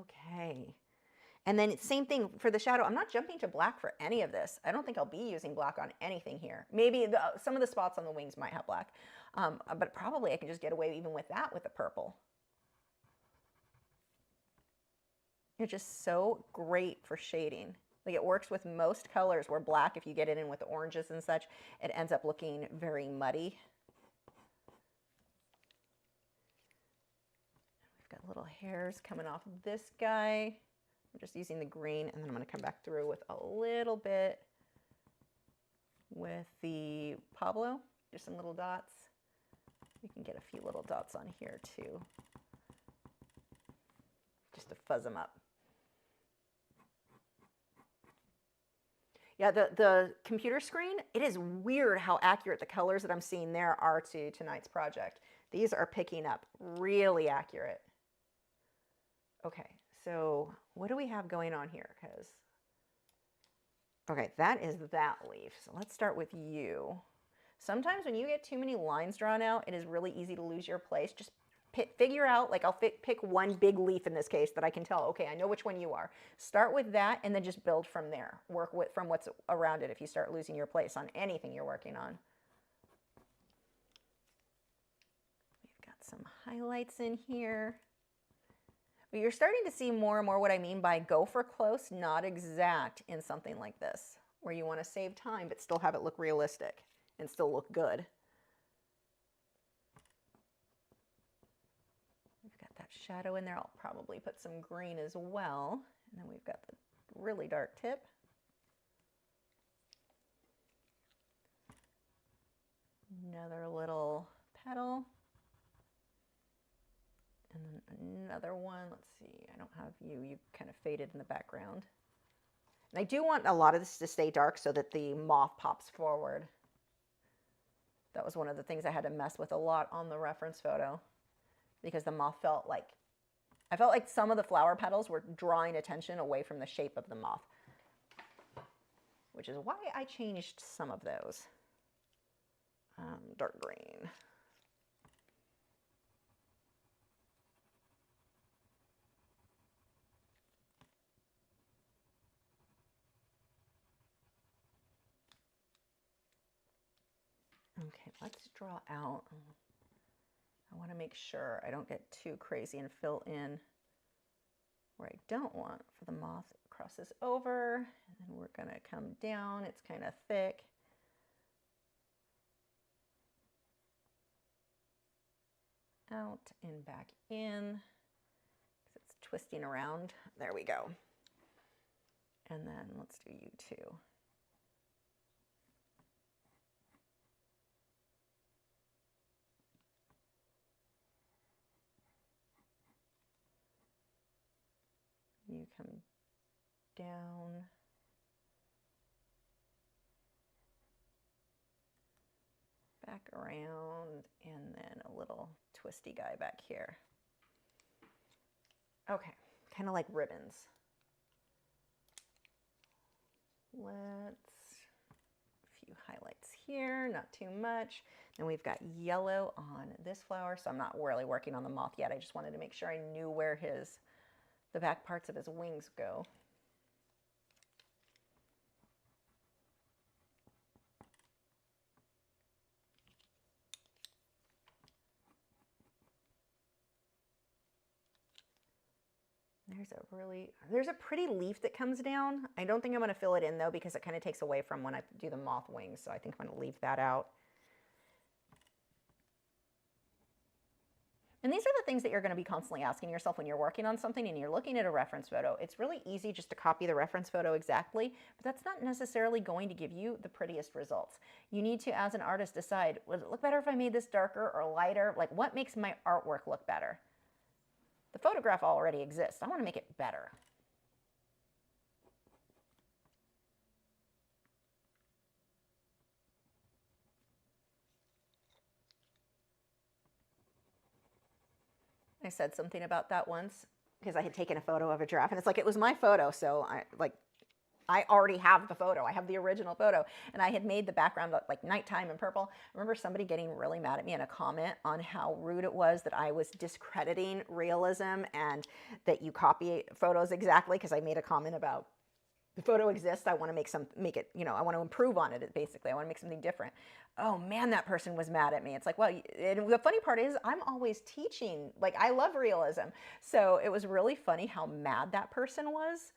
Okay. And then same thing for the shadow. I'm not jumping to black for any of this. I don't think I'll be using black on anything here. Maybe some of the spots on the wings might have black, but probably I can just get away even with that with the purple. It's just so great for shading. Like it works with most colors where black, if you get it in with the oranges and such, it ends up looking very muddy. We've got little hairs coming off of this guy. I'm just using the green, and then I'm going to come back through with a little bit with the Pablo, just some little dots. You can get a few little dots on here too, just to fuzz them up. Yeah, the computer screen, it is weird how accurate the colors that I'm seeing there are to tonight's project. These are picking up really accurate. Okay, so what do we have going on here? Okay, that is that leaf. So let's start with you. Sometimes when you get too many lines drawn out, it is really easy to lose your place. Just figure out, like I'll pick one big leaf in this case that I can tell, okay, I know which one you are. Start with that and then just build from there. Work from what's around it if you start losing your place on anything you're working on. We've got some highlights in here. But you're starting to see more and more what I mean by go for close, not exact in something like this, where you want to save time but still have it look realistic and still look good. We've got that shadow in there. I'll probably put some green as well. And then we've got the really dark tip. Another little petal. And then another one, let's see, I don't have you, you kind of faded in the background. And I do want a lot of this to stay dark so that the moth pops forward. That was one of the things I had to mess with a lot on the reference photo because the moth felt like, I felt like some of the flower petals were drawing attention away from the shape of the moth, which is why I changed some of those. Dark green. Okay, let's draw out. I want to make sure I don't get too crazy and fill in where I don't want for the moth. Crosses over, and then we're going to come down. It's kind of thick. Out and back in. It's twisting around. There we go. And then let's do you too. You come down. Back around, and then a little twisty guy back here. Okay, kind of like ribbons. Let's, a few highlights here, not too much. And we've got yellow on this flower, so I'm not really working on the moth yet. I just wanted to make sure I knew where the back parts of his wings go. There's a pretty leaf that comes down. I don't think I'm going to fill it in though because it kind of takes away from when I do the moth wings, so I think I'm going to leave that out. And these are the things that you're going to be constantly asking yourself when you're working on something and you're looking at a reference photo. It's really easy just to copy the reference photo exactly, but that's not necessarily going to give you the prettiest results. You need to, as an artist, decide, would it look better if I made this darker or lighter? Like, what makes my artwork look better? The photograph already exists. I want to make it better. I said something about that once because I had taken a photo of a giraffe, and it's like, it was my photo, so I already have the photo. I have the original photo, and I had made the background look like nighttime and purple. I remember somebody getting really mad at me in a comment on how rude it was that I was discrediting realism and that you copy photos exactly, because I made a comment about the photo exists. I want to make it, you know, I want to improve on it. Basically, I want to make something different. Oh man, that person was mad at me. It's like, well, and the funny part is I'm always teaching. Like, I love realism. So it was really funny how mad that person was.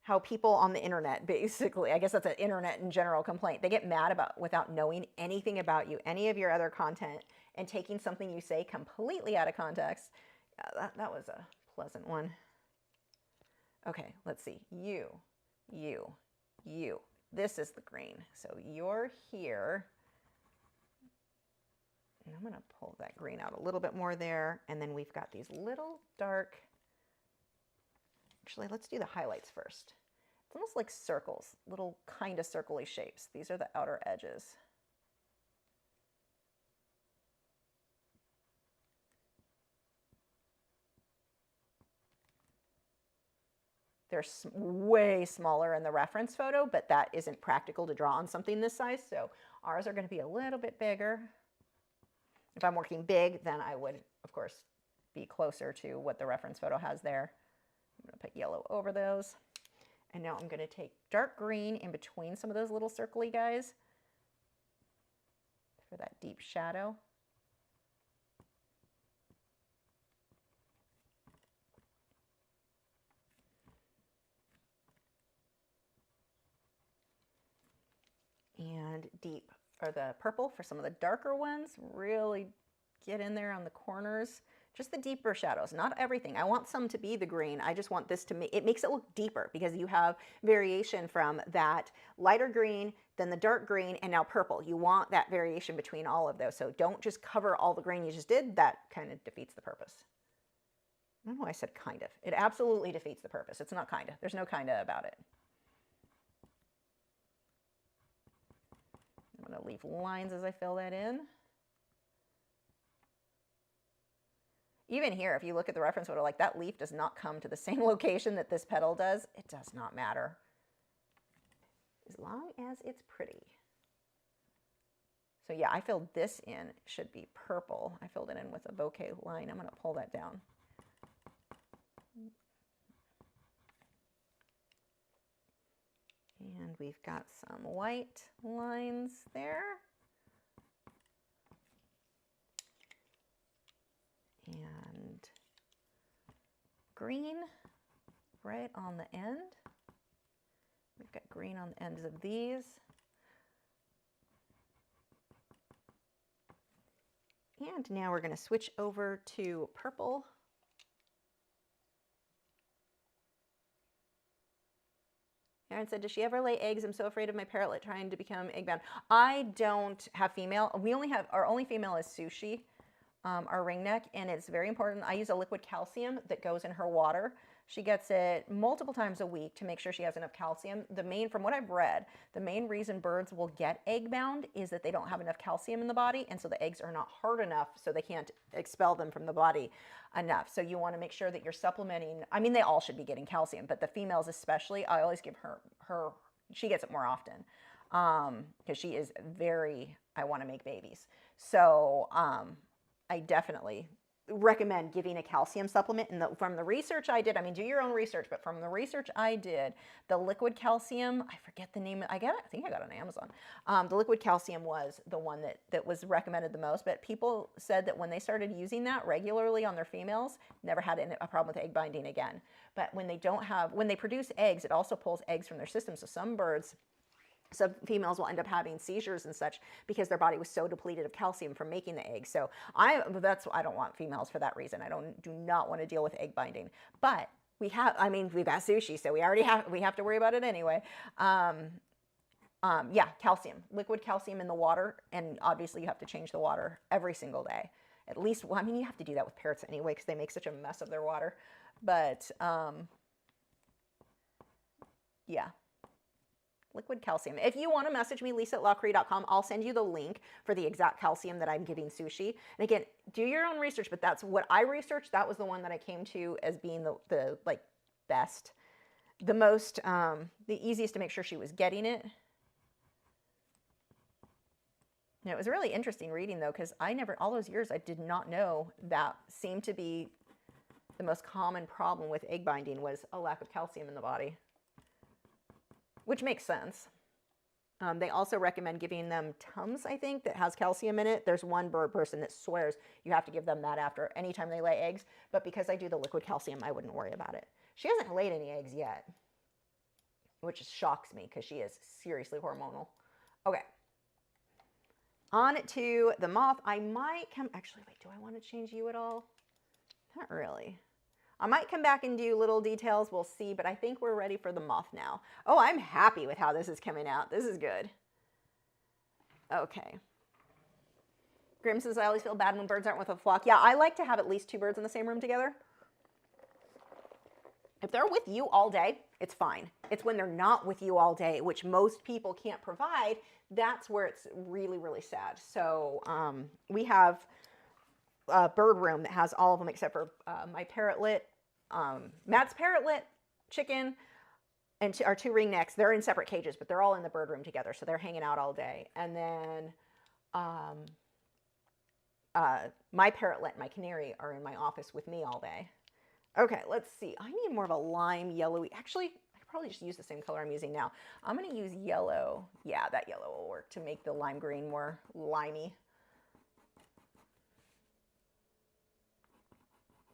How people on the internet, basically, I guess that's an internet in general complaint. They get mad about without knowing anything about you, any of your other content, and taking something you say completely out of context. Yeah, that was a pleasant one. Okay, let's see. You. This is the green. So you're here. And I'm going to pull that green out a little bit more there. And then we've got these little dark, actually, let's do the highlights first. It's almost like circles, little kind of circle-y shapes. These are the outer edges. They're way smaller in the reference photo, but that isn't practical to draw on something this size, so ours are going to be a little bit bigger. If I'm working big, then I would, of course, be closer to what the reference photo has there. I'm going to put yellow over those. And now I'm going to take dark green in between some of those little circly guys for that deep shadow. And deep, or the purple for some of the darker ones. Really get in there on the corners. Just the deeper shadows, not everything. I want some to be the green. I just want this to make, it makes it look deeper because you have variation from that lighter green, then the dark green, and now purple. You want that variation between all of those. So don't just cover all the green you just did. That kind of defeats the purpose. I don't know why I said kind of. It absolutely defeats the purpose. It's not kind of. There's no kind of about it. I'm going to leave lines as I fill that in. Even here, if you look at the reference photo, like that leaf does not come to the same location that this petal does. It does not matter. As long as it's pretty. So yeah, I filled this in. It should be purple. I filled it in with a bouquet line. I'm going to pull that down. And we've got some white lines there. And green right on the end. We've got green on the ends of these. And now we're going to switch over to purple. Erin said, does she ever lay eggs? I'm so afraid of my parrotlet trying to become egg-bound. I don't have female. We only have, our only female is Sushi. Our ringneck, and it's very important. I use a liquid calcium that goes in her water. She gets it multiple times a week to make sure she has enough calcium. From what I've read, the main reason birds will get egg bound is that they don't have enough calcium in the body, and so the eggs are not hard enough, so they can't expel them from the body enough. So you want to make sure that you're supplementing. I mean, they all should be getting calcium, but the females especially, I always give her she gets it more often because she is very, I want to make babies. So I definitely recommend giving a calcium supplement. And from the research I did, I mean, do your own research, but from the research I did, the liquid calcium, I forget the name, I think I got it on Amazon. The liquid calcium was the one that was recommended the most, but people said that when they started using that regularly on their females, never had a problem with egg binding again. But when they produce eggs, it also pulls eggs from their system. So some females will end up having seizures and such because their body was so depleted of calcium from making the eggs. So I don't want females for that reason. I do not want to deal with egg binding. But we've got Sushi, so we have to worry about it anyway. Yeah, calcium, liquid calcium in the water, and obviously you have to change the water every single day. At least, well, I mean, you have to do that with parrots anyway because they make such a mess of their water. But yeah. Liquid calcium. If you want to message me, lisa@lachri.com, I'll send you the link for the exact calcium that I'm giving sushi. And again, do your own research, but that's what I researched. That was the one that I came to as being the like best, the most, the easiest to make sure she was getting it. And it was really interesting reading though, because I never, all those years, I did not know that seemed to be the most common problem with egg binding was a lack of calcium in the body, which makes sense. They also recommend giving them Tums, I think, that has calcium in it. There's one bird person that swears you have to give them that after anytime they lay eggs, but because I do the liquid calcium, I wouldn't worry about it. She hasn't laid any eggs yet, which shocks me because she is seriously hormonal. Okay. On to the moth. I might come, actually, wait, do I want to change you at all? Not really. I might come back and do little details. We'll see, but I think we're ready for the moth now. Oh, I'm happy with how this is coming out. This is good. Okay. Grim says, I always feel bad when birds aren't with a flock. Yeah, I like to have at least 2 birds in the same room together. If they're with you all day, it's fine. It's when they're not with you all day, which most people can't provide, that's where it's really, really sad. So we have a bird room that has all of them except for my parrotlet, Matt's parrotlet, chicken, and our 2 ringnecks. They're in separate cages, but they're all in the bird room together, so they're hanging out all day. And then my parrotlet and my canary are in my office with me all day. Okay, let's see. I need more of a lime yellowy. Actually, I could probably just use the same color I'm using now. I'm going to use yellow. Yeah, that yellow will work to make the lime green more limey.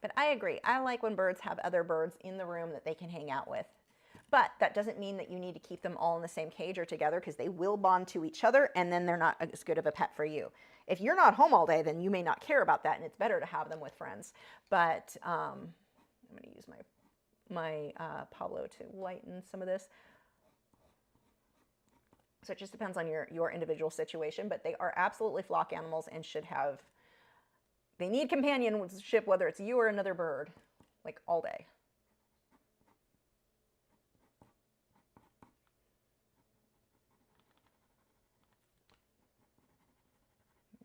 But I agree. I like when birds have other birds in the room that they can hang out with. But that doesn't mean that you need to keep them all in the same cage or together, because they will bond to each other and then they're not as good of a pet for you. If you're not home all day, then you may not care about that, and it's better to have them with friends. But I'm going to use my Pablo to lighten some of this. So it just depends on your individual situation, but they are absolutely flock animals and should have, they need companionship, whether it's you or another bird, like all day.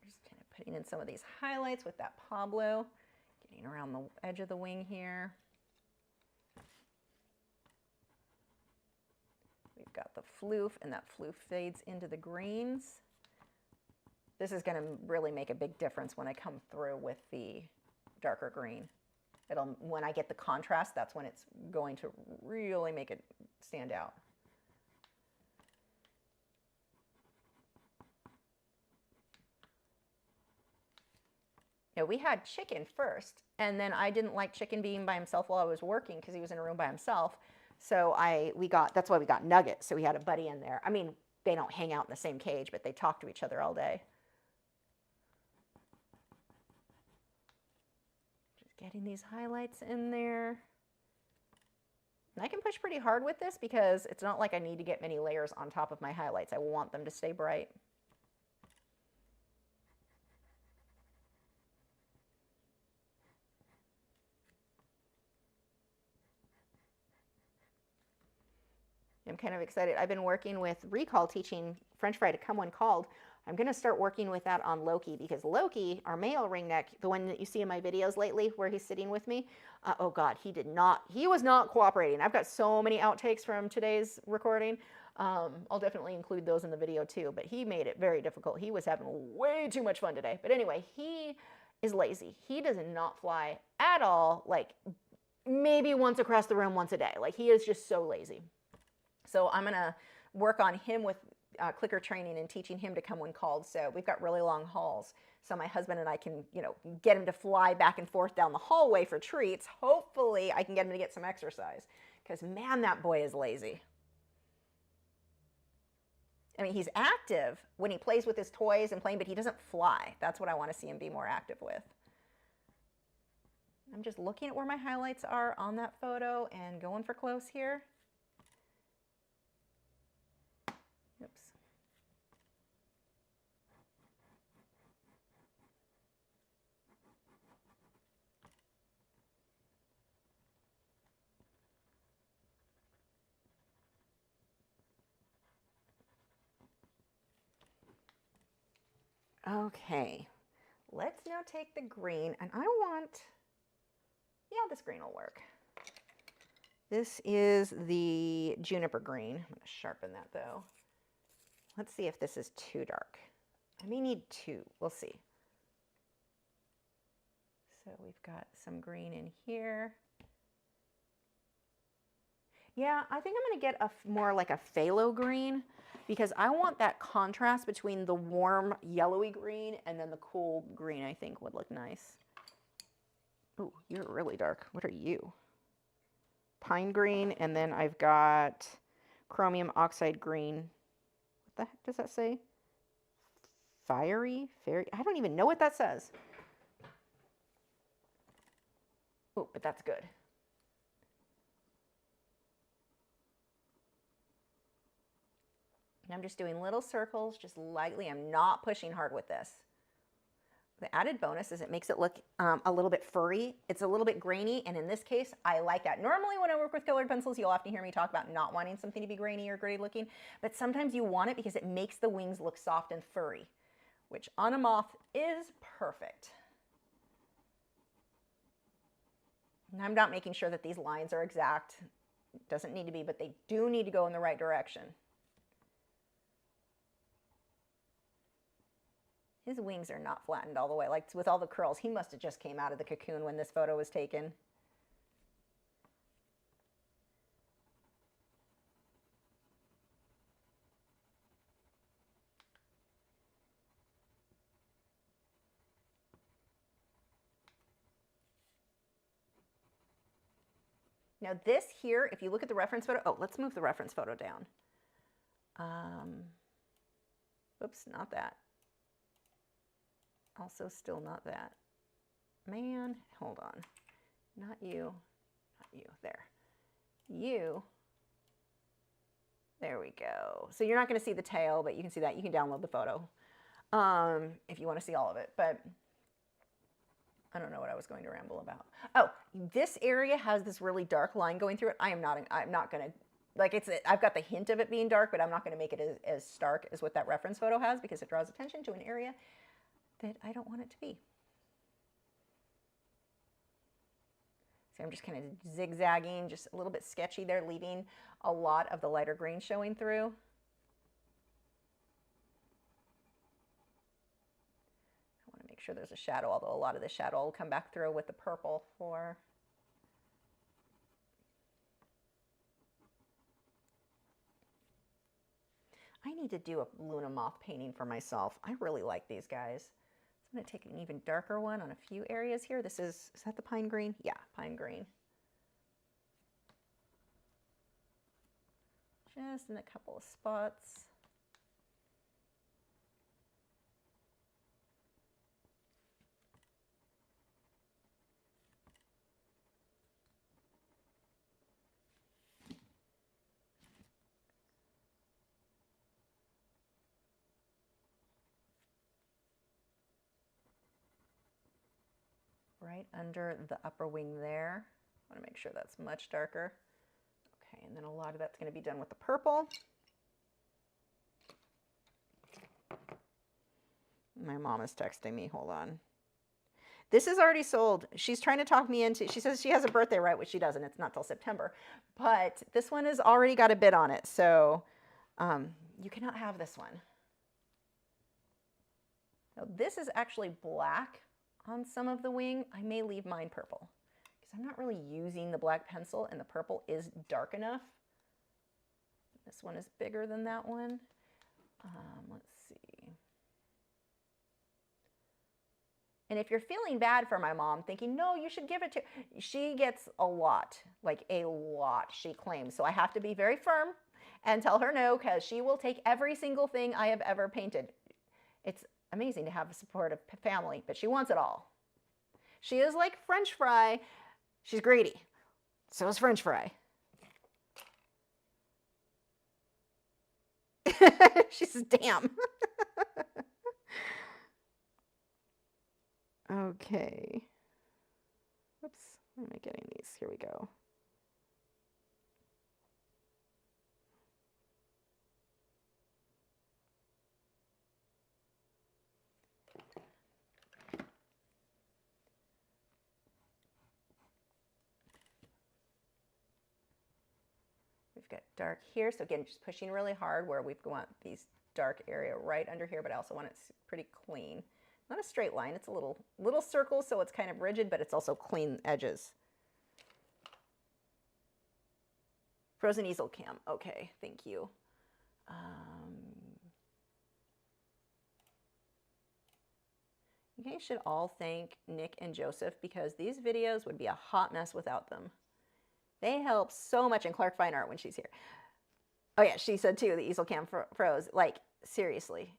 Just kind of putting in some of these highlights with that Pablo, getting around the edge of the wing here. We've got the floof, and that floof fades into the greens. This is going to really make a big difference when I come through with the darker green. When I get the contrast, that's when it's going to really make it stand out. Yeah, we had Chicken first, and then I didn't like Chicken being by himself while I was working because he was in a room by himself. So that's why we got Nugget. So we had a buddy in there. I mean, they don't hang out in the same cage, but they talk to each other all day. Just getting these highlights in there. And I can push pretty hard with this because it's not like I need to get many layers on top of my highlights. I want them to stay bright. I'm kind of excited. I've been working with Recall, teaching French Fry to come when called. I'm going to start working with that on Loki, because Loki, our male ringneck, the one that you see in my videos lately where he's sitting with me, oh God, he was not cooperating. I've got so many outtakes from today's recording. I'll definitely include those in the video too, but he made it very difficult. He was having way too much fun today. But anyway, he is lazy. He does not fly at all, like maybe once across the room once a day. Like, he is just so lazy. So I'm going to work on him with clicker training and teaching him to come when called. So we've got really long hauls. So my husband and I can, get him to fly back and forth down the hallway for treats. Hopefully I can get him to get some exercise, because man, that boy is lazy. I mean, he's active when he plays with his toys and playing, but he doesn't fly. That's what I want to see him be more active with. I'm just looking at where my highlights are on that photo and going for close here. Oops. Okay, let's now take the green, and I want, yeah, this green will work. This is the juniper green. I'm going to sharpen that though. Let's see if this is too dark. I may need two. We'll see. So we've got some green in here. Yeah, I think I'm going to get a more like a phthalo green because I want that contrast between the warm yellowy green and then the cool green. I think would look nice. Oh, you're really dark. What are you? Pine green, and then I've got chromium oxide green. What the heck does that say? Fairy? I don't even know what that says. Oh, but that's good. And I'm just doing little circles, just lightly. I'm not pushing hard with this. The added bonus is it makes it look a little bit furry. It's a little bit grainy, and in this case, I like that. Normally when I work with colored pencils, you'll often hear me talk about not wanting something to be grainy or gritty looking, but sometimes you want it because it makes the wings look soft and furry, which on a moth is perfect. And I'm not making sure that these lines are exact. It doesn't need to be, but they do need to go in the right direction. His wings are not flattened all the way. Like with all the curls, he must have just came out of the cocoon when this photo was taken. Now this here, if you look at the reference photo, oh, let's move the reference photo down. Oops, not that. Also still not that. Man, hold on. Not you, not you, there. You, there we go. So you're not gonna see the tail, but you can see that. You can download the photo if you wanna see all of it, but I don't know what I was going to ramble about. Oh, this area has this really dark line going through it. I'm not gonna, like I've got the hint of it being dark, but I'm not gonna make it as stark as what that reference photo has because it draws attention to an area that I don't want it to be. So I'm just kind of zigzagging, just a little bit sketchy there, leaving a lot of the lighter green showing through. I want to make sure there's a shadow, although a lot of the shadow will come back through with the purple for... I need to do a Luna Moth painting for myself. I really like these guys. I'm going to take an even darker one on a few areas here. This is that the pine green? Yeah, pine green. Just in a couple of spots. Right under the upper wing there. I want to make sure that's much darker. Okay, and then a lot of that's going to be done with the purple. My mom is texting me, hold on. This is already sold. She's trying to talk me into, she says she has a birthday right, which she doesn't, it's not till September. But this one has already got a bid on it, so you cannot have this one. Now this is actually black on some of the wing. I may leave mine purple because I'm not really using the black pencil and the purple is dark enough. This one is bigger than that one. Let's see. And if you're feeling bad for my mom, thinking, no, you should give it to, she gets a lot, like a lot, she claims. So I have to be very firm and tell her no, because she will take every single thing I have ever painted. It's amazing to have a supportive family, but she wants it all. She is like French fry. She's greedy. So is French fry. She says, damn. Okay. Whoops. Where am I getting these? Here we go. we've got dark here. So again, just pushing really hard where we want these dark area right under here, but I also want it pretty clean. Not a straight line, it's a little circle, so it's kind of rigid, but it's also clean edges. Frozen easel cam, okay, thank you. You guys should all thank Nick and Joseph because these videos would be a hot mess without them. They help so much, and Clark Fine Art when she's here. Oh yeah, she said too, the easel cam froze. Like, seriously.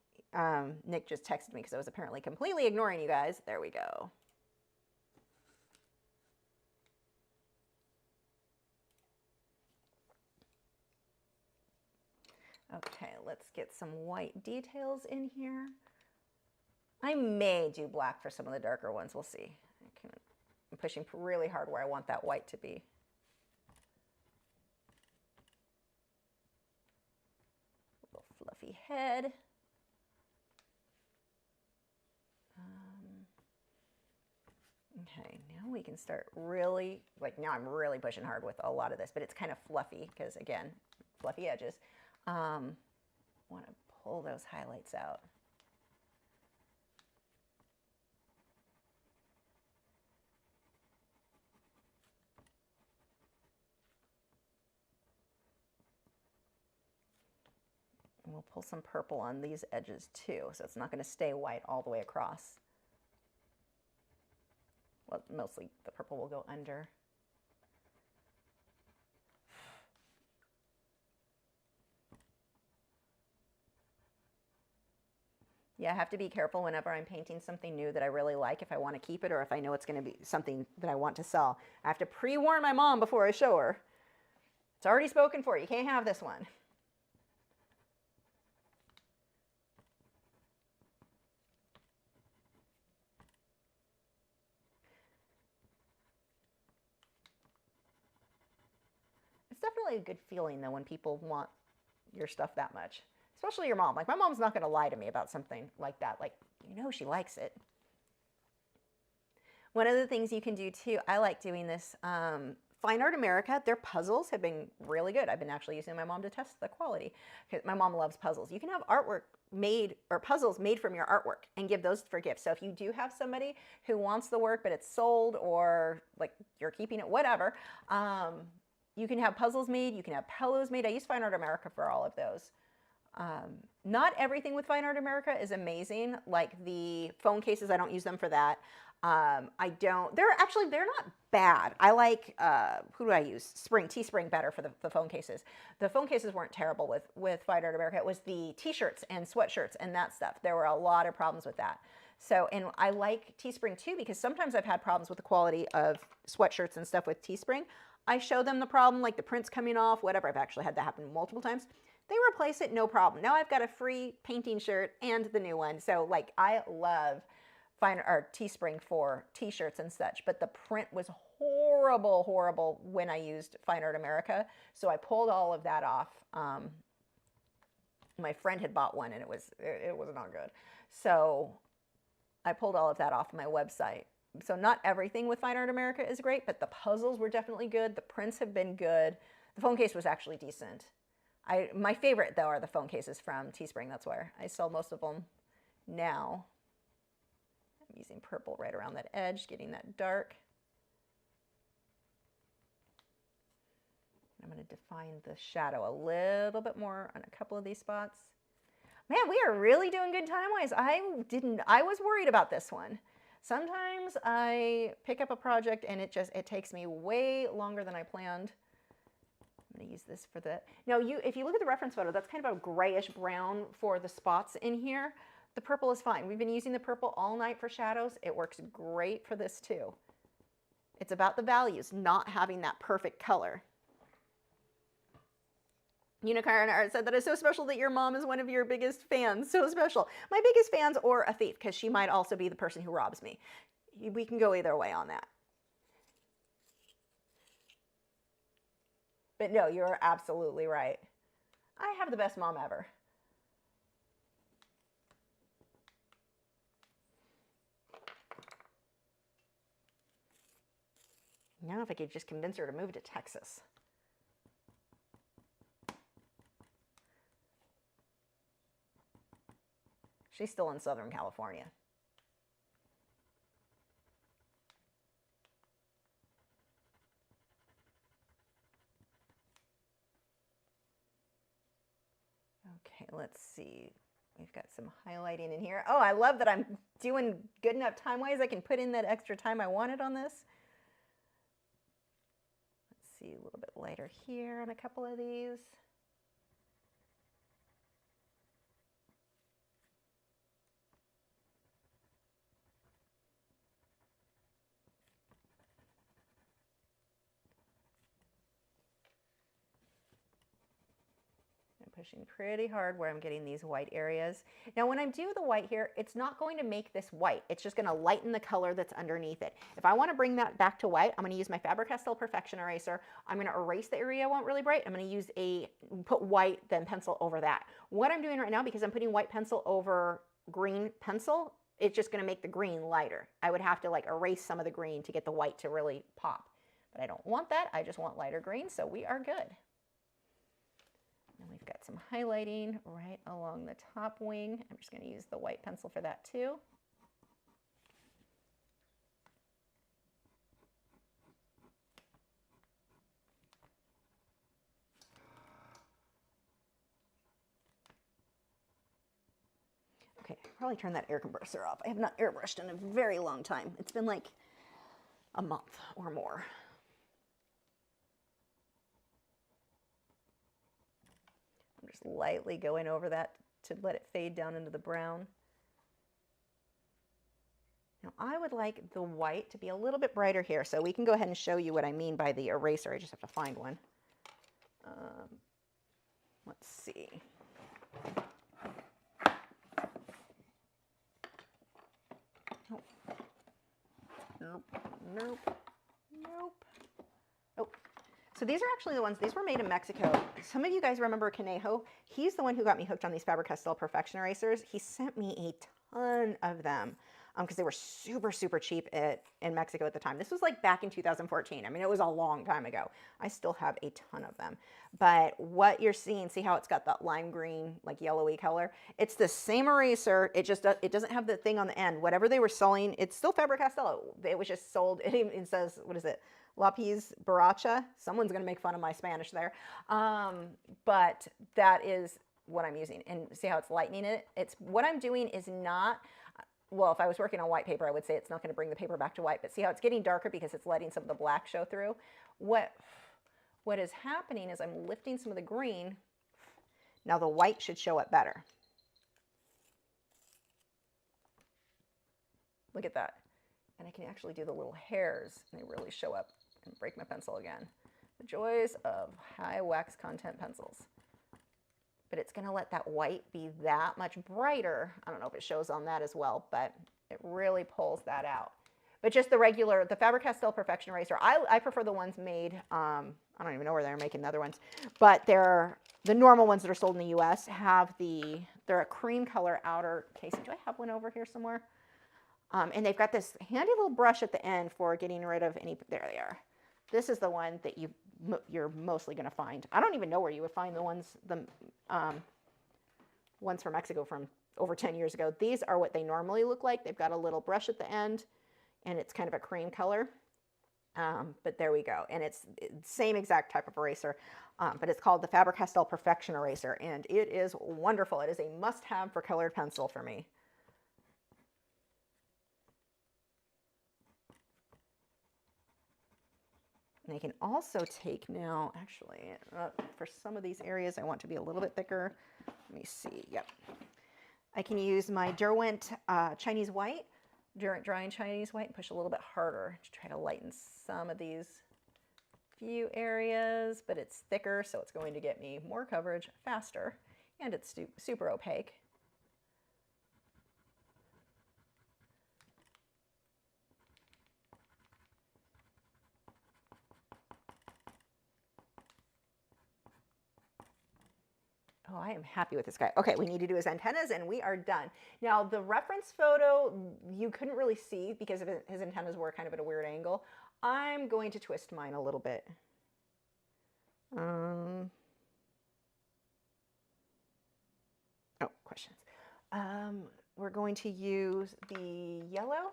Nick just texted me because I was apparently completely ignoring you guys. There we go. Okay, let's get some white details in here. I may do black for some of the darker ones. We'll see. I'm pushing really hard where I want that white to be. Little fluffy head. Okay, now we can start really, like now I'm really pushing hard with a lot of this, but it's kind of fluffy because again, fluffy edges. Want to pull those highlights out. And we'll pull some purple on these edges too, so it's not going to stay white all the way across. Well, mostly the purple will go under. Yeah, I have to be careful whenever I'm painting something new that I really like, if I want to keep it or if I know it's going to be something that I want to sell. I have to pre-warn my mom before I show her. It's already spoken for. You can't have this one. It's definitely a good feeling, though, when people want your stuff that much. Especially your mom. Like, my mom's not going to lie to me about something like that. Like, you know she likes it. One of the things you can do, too, I like doing this. Fine Art America, their puzzles have been really good. I've been actually using my mom to test the quality. My mom loves puzzles. You can have artwork made, or puzzles made from your artwork, and give those for gifts. So if you do have somebody who wants the work, but it's sold, or like you're keeping it, whatever, you can have puzzles made, you can have pillows made. I use Fine Art America for all of those. Not everything with Fine Art America is amazing. Like the phone cases, I don't use them for that. They're not bad. I like, who do I use? Teespring better for the phone cases. The phone cases weren't terrible with Fine Art America. It was the t-shirts and sweatshirts and that stuff. There were a lot of problems with that. So, and I like Teespring too, because sometimes I've had problems with the quality of sweatshirts and stuff with Teespring. I show them the problem, like the prints coming off, whatever. I've actually had that happen multiple times. They replace it, no problem. Now I've got a free painting shirt and the new one. So like, I love Teespring for t-shirts and such, but the print was horrible when I used Fine Art America. So I pulled all of that off. My friend had bought one and it was not good. So I pulled all of that off my website. So not everything with Fine Art America is great, but the puzzles were definitely good. The prints have been good. The phone case was actually decent. My favorite, though, are the phone cases from Teespring. That's where I sell most of them now. I'm using purple right around that edge, getting that dark. I'm going to define the shadow a little bit more on a couple of these spots. Man, we are really doing good time-wise. I was worried about this one. Sometimes I pick up a project and it takes me way longer than I planned. I'm going to use this for the... Now, if you look at the reference photo, that's kind of a grayish brown for the spots in here. The purple is fine. We've been using the purple all night for shadows. It works great for this too. It's about the values, not having that perfect color. Unicorn Art said that is so special that your mom is one of your biggest fans. So special. My biggest fans, or a thief, because she might also be the person who robs me. We can go either way on that. But no, you're absolutely right. I have the best mom ever. Now if I could just convince her to move to Texas. She's still in Southern California. Okay, let's see. We've got some highlighting in here. Oh, I love that I'm doing good enough time-wise. I can put in that extra time I wanted on this. Let's see, a little bit lighter here on a couple of these. Pushing pretty hard where I'm getting these white areas. Now when I do the white here, it's not going to make this white. It's just going to lighten the color that's underneath it. If I want to bring that back to white, I'm going to use my Faber-Castell Perfection Eraser. I'm going to erase the area I want really bright. I'm going to use put white, then pencil over that. What I'm doing right now, because I'm putting white pencil over green pencil, it's just going to make the green lighter. I would have to like erase some of the green to get the white to really pop. But I don't want that. I just want lighter green, so we are good. And we've got some highlighting right along the top wing. I'm just going to use the white pencil for that too. Okay, probably turn that air compressor off. I have not airbrushed in a very long time. It's been like a month or more. I'm just lightly going over that to let it fade down into the brown. Now I would like the white to be a little bit brighter here, so we can go ahead and show you what I mean by the eraser. I just have to find one. Let's see. Nope, nope, nope. Oh, so these are actually the ones, these were made in Mexico. Some of you guys remember Conejo. He's the one who got me hooked on these Faber-Castell Perfection Erasers. He sent me a ton of them because they were super, super cheap in Mexico at the time. This was like back in 2014. I mean, it was a long time ago. I still have a ton of them. But what you're seeing, see how it's got that lime green, like yellowy color? It's the same eraser. It just it doesn't have the thing on the end. Whatever they were selling, it's still Faber-Castell. It was just sold. It says, what is it? Lapis Baracha. Someone's going to make fun of my Spanish there. But that is what I'm using. And see how it's lightening it? It's what I'm doing is not, well, if I was working on white paper, I would say it's not going to bring the paper back to white. But see how it's getting darker because it's letting some of the black show through? What is happening is I'm lifting some of the green. Now the white should show up better. Look at that. And I can actually do the little hairs, and they really show up. And break my pencil again. The joys of high wax content pencils. But it's going to let that white be that much brighter. I don't know if it shows on that as well, but it really pulls that out. But just the Faber-Castell Perfection Eraser, I prefer the ones made, I don't even know where they're making the other ones, but they're the normal ones that are sold in the US they're a cream color outer casing. Do I have one over here somewhere? And they've got this handy little brush at the end for getting rid of any, there they are. This is the one that you're mostly going to find. I don't even know where you would find the ones from Mexico from over 10 years ago. These are what they normally look like. They've got a little brush at the end, and it's kind of a cream color. But there we go. And it's the same exact type of eraser, but it's called the Faber-Castell Perfection Eraser, and it is wonderful. It is a must-have for colored pencil for me. And I can also take now, actually, for some of these areas, I want to be a little bit thicker. Let me see. Yep. I can use my Derwent Chinese White, drying Chinese White, and push a little bit harder to try to lighten some of these few areas, but it's thicker, so it's going to get me more coverage faster, and it's super opaque. Oh, I am happy with this guy. Okay, we need to do his antennas, and we are done. Now, the reference photo, you couldn't really see because his antennas were kind of at a weird angle. I'm going to twist mine a little bit. Oh, questions. we're going to use the yellow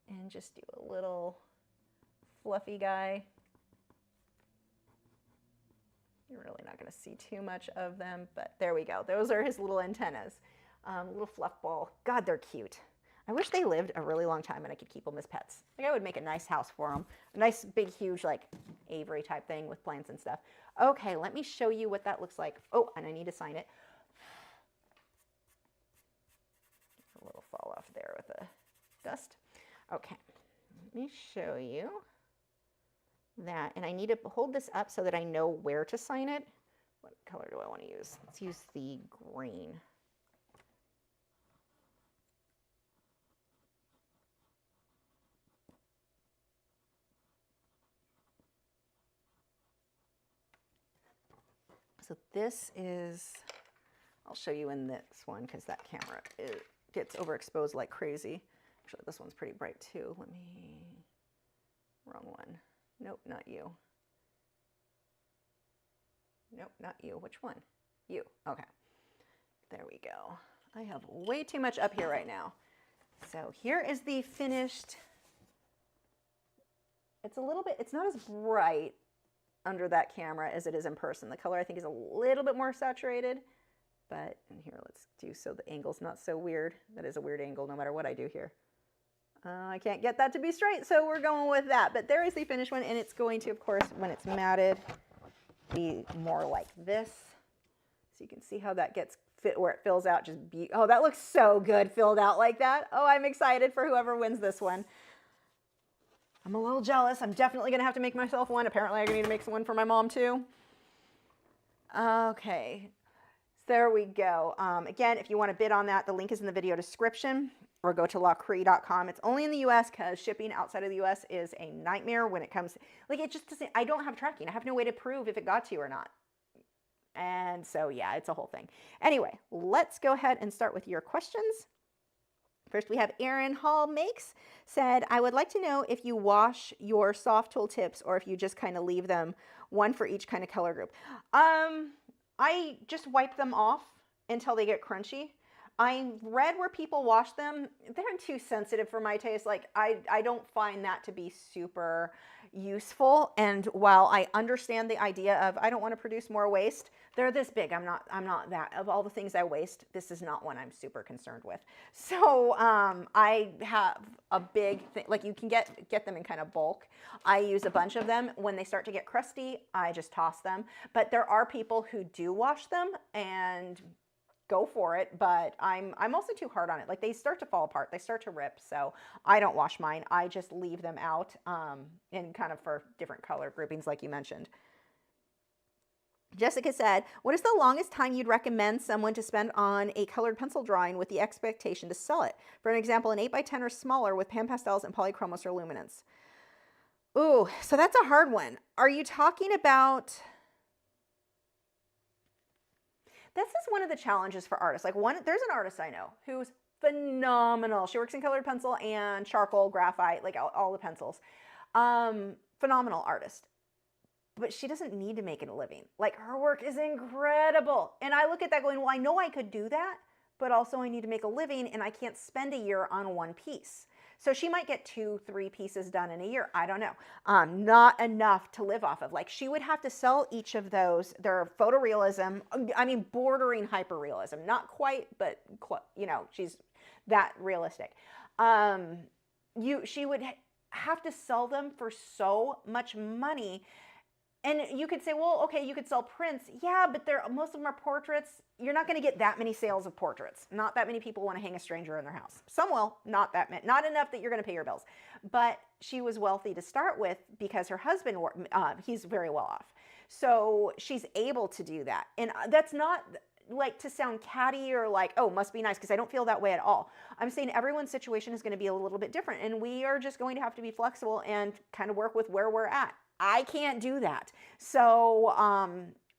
and just do a little fluffy guy. You're really not going to see too much of them, but there we go. Those are his little antennas. Little fluff ball. God, they're cute. I wish they lived a really long time and I could keep them as pets. Like, I would make a nice house for them. A nice, big, huge, like, aviary type thing with plants and stuff. Okay, let me show you what that looks like. Oh, and I need to sign it. A little fall off there with the dust. Okay, let me show you that. And I need to hold this up so that I know where to sign it. What color do I want to use? Let's use the green. So this is, I'll show you in this one because that camera, it gets overexposed like crazy. Actually, this one's pretty bright too. Let me, wrong one. Nope, not you. Nope, not you. Which one? You. Okay. There we go. I have way too much up here right now. So here is the finished. It's a little bit, it's not as bright under that camera as it is in person. The color I think is a little bit more saturated, but here, let's do so the angle's not so weird. That is a weird angle no matter what I do here. I can't get that to be straight, so we're going with that. But there is the finished one, and it's going to, of course, when it's matted, be more like this. So you can see how that gets fit where it fills out. Just oh, that looks so good filled out like that. Oh, I'm excited for whoever wins this one. I'm a little jealous. I'm definitely going to have to make myself one. Apparently, I need to make one for my mom, too. Okay, so there we go. Again, if you want to bid on that, the link is in the video description, or go to lachri.com. It's only in the U.S. because shipping outside of the U.S. is a nightmare when it comes, like, it just doesn't, I don't have tracking. I have no way to prove if it got to you or not. And so, yeah, it's a whole thing. Anyway, let's go ahead and start with your questions. First, we have Aaron Hall Makes said, I would like to know if you wash your soft tool tips or if you just kind of leave them, one for each kind of color group. I just wipe them off until they get crunchy. I read where people wash them. They're too sensitive for my taste. Like, I don't find that to be super useful. And while I understand the idea of I don't want to produce more waste, they're this big. I'm not that. Of all the things I waste, this is not one I'm super concerned with. So I have a big thing. Like, you can get them in kind of bulk. I use a bunch of them. When they start to get crusty, I just toss them. But there are people who do wash them, and go for it, but I'm also too hard on it. Like, they start to fall apart, they start to rip, so I don't wash mine. I just leave them out in kind of for different color groupings like you mentioned. Jessica said, what is the longest time you'd recommend someone to spend on a colored pencil drawing with the expectation to sell it? For an example, an 8x10 or smaller with pan pastels and polychromos or luminance. Ooh, so that's a hard one. Are you talking about... This is one of the challenges for artists. Like, there's an artist I know who's phenomenal. She works in colored pencil and charcoal, graphite, like all the pencils. Phenomenal artist. But she doesn't need to make it a living. Like, her work is incredible. And I look at that going, well, I know I could do that, but also I need to make a living and I can't spend a year on one piece. So she might get 2-3 pieces done in a year. I don't know. Not enough to live off of. Like, she would have to sell each of those. They're photorealism. I mean, bordering hyperrealism. Not quite, but, you know, she's that realistic. She would have to sell them for so much money. And you could say, well, okay, you could sell prints. Yeah, but most of them are portraits. You're not going to get that many sales of portraits. Not that many people want to hang a stranger in their house. Some will, not that many, not enough that you're going to pay your bills. But she was wealthy to start with because her husband, he's very well off. So she's able to do that. And that's not like to sound catty or like, oh, must be nice, because I don't feel that way at all. I'm saying everyone's situation is going to be a little bit different, and we are just going to have to be flexible and kind of work with where we're at. I can't do that. So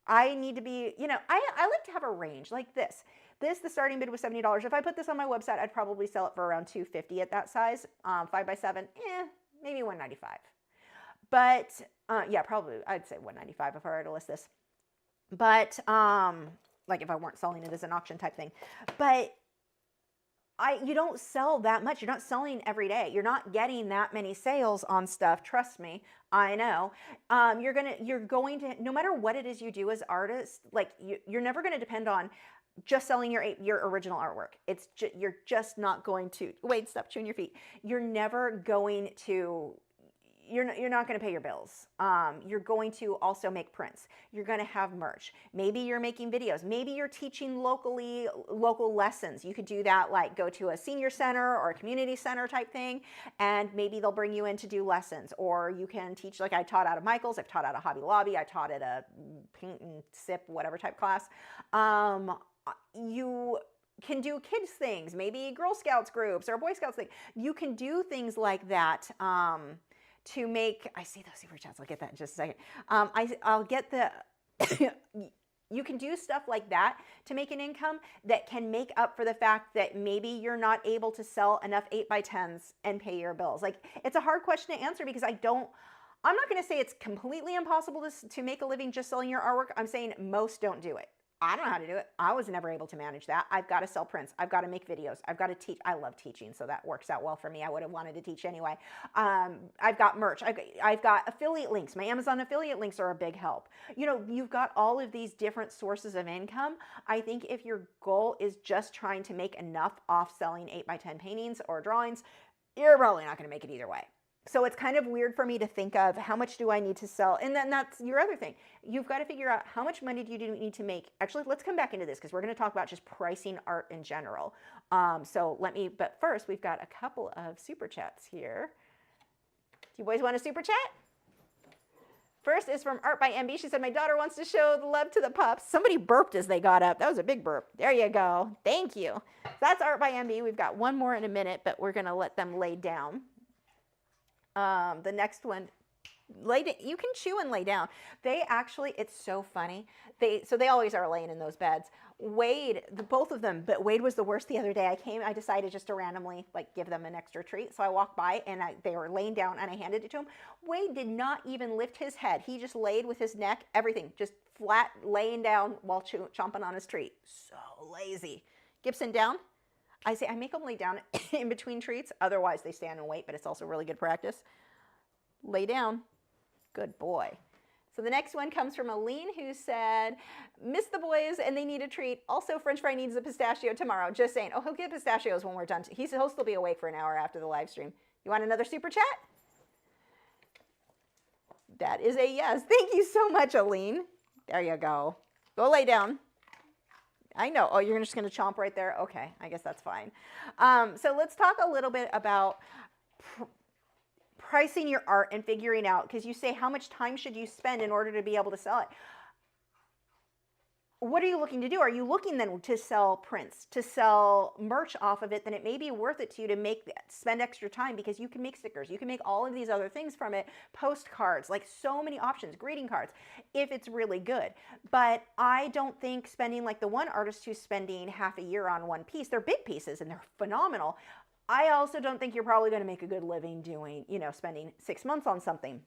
I need to be, you know, I like to have a range like this. The starting bid was $70. If I put this on my website, I'd probably sell it for around $250 at that size. 5x7, maybe $195. But yeah, probably I'd say $195 if I were to list this. But like if I weren't selling it as an auction type thing. But you don't sell that much. You're not selling every day. You're not getting that many sales on stuff. Trust me, I know. You're going to, no matter what it is you do as artists, like you're never going to depend on just selling your original artwork. You're just not going to, wait, stop chewing your feet. You're never going to, you're not going to pay your bills. You're going to also make prints. You're going to have merch. Maybe you're making videos. Maybe you're teaching local lessons. You could do that, like go to a senior center or a community center type thing, and maybe they'll bring you in to do lessons. Or you can teach, like I taught out of Michael's, I've taught out of Hobby Lobby, I taught at a paint and sip, whatever type class. You can do kids things, maybe Girl Scouts groups or Boy Scouts thing. You can do things like that. To make, I see those super chats, I'll get that in just a second. I'll get the, you can do stuff like that to make an income that can make up for the fact that maybe you're not able to sell enough 8x10s and pay your bills. Like, it's a hard question to answer because I'm not gonna say it's completely impossible to make a living just selling your artwork. I'm saying most don't do it. I don't know how to do it. I was never able to manage that. I've got to sell prints. I've got to make videos. I've got to teach. I love teaching, so that works out well for me. I would have wanted to teach anyway. I've got merch. I've got affiliate links. My Amazon affiliate links are a big help. You know, you've got all of these different sources of income. I think if your goal is just trying to make enough off selling 8x10 paintings or drawings, you're probably not going to make it either way. So it's kind of weird for me to think of how much do I need to sell? And then that's your other thing. You've got to figure out how much money do you need to make. Actually, let's come back into this because we're going to talk about just pricing art in general. But first we've got a couple of super chats here. Do you boys want a super chat? First is from Art by MB. She said, my daughter wants to show the love to the pups. Somebody burped as they got up. That was a big burp. There you go. Thank you. So that's Art by MB. We've got one more in a minute, but we're going to let them lay down. The next one, you can chew and lay down. They actually, it's so funny. They always are laying in those beds. Wade, both of them, but Wade was the worst the other day. I decided just to randomly give them an extra treat. So I walked by and they were laying down and I handed it to him. Wade did not even lift his head. He just laid with his neck, everything, just flat laying down while chomping on his treat. So lazy. Gibson, down. I make them lay down in between treats. Otherwise, they stand and wait, but it's also really good practice. Lay down. Good boy. So the next one comes from Aline, who said, miss the boys and they need a treat. Also, French Fry needs a pistachio tomorrow. Just saying. Oh, he'll get pistachios when we're done. He'll still be awake for an hour after the live stream. You want another super chat? That is a yes. Thank you so much, Aline. There you go. Go lay down. I know. Oh, you're just going to chomp right there? Okay, I guess that's fine. So let's talk a little bit about pricing your art and figuring out, because you say how much time should you spend in order to be able to sell it? What are you looking to do? Are you looking then to sell prints, to sell merch off of it? Then it may be worth it to you to spend extra time because you can make stickers. You can make all of these other things from it, postcards, like so many options, greeting cards, if it's really good. But I don't think spending like the one artist who's spending half a year on one piece, they're big pieces and they're phenomenal. I also don't think you're probably going to make a good living doing, spending 6 months on something.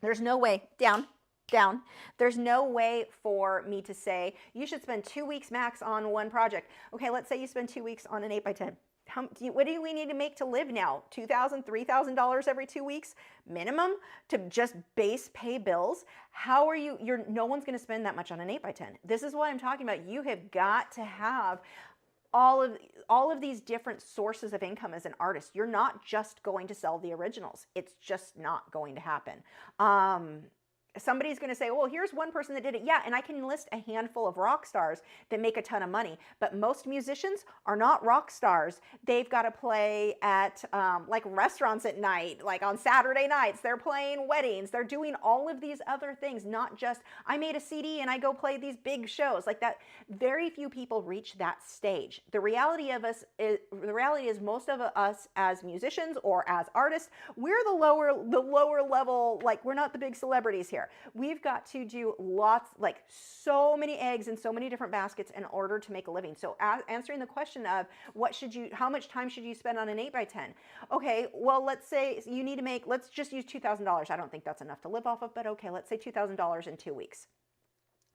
There's no way. Down. There's no way for me to say you should spend 2 weeks max on one project. Okay, let's say you spend 2 weeks on an 8x10. What do we need to make to live now? $2,000, $3,000 every 2 weeks minimum to just base pay bills? How are you? No one's going to spend that much on an 8x10. This is what I'm talking about. You have got to have all of these different sources of income as an artist. You're not just going to sell the originals. It's just not going to happen. Somebody's going to say, well, here's one person that did it. Yeah, and I can list a handful of rock stars that make a ton of money, but most musicians are not rock stars. They've got to play at like restaurants at night, like on Saturday nights. They're playing weddings. They're doing all of these other things, not just I made a CD and I go play these big shows like that. Very few people reach that stage. The reality is most of us as musicians or as artists, we're the lower level, like we're not the big celebrities here. We've got to do like so many eggs in so many different baskets in order to make a living. So answering the question of how much time should you spend on an 8x10? Okay, well, let's say you need to let's just use $2,000. I don't think that's enough to live off of, but okay, let's say $2,000 in 2 weeks.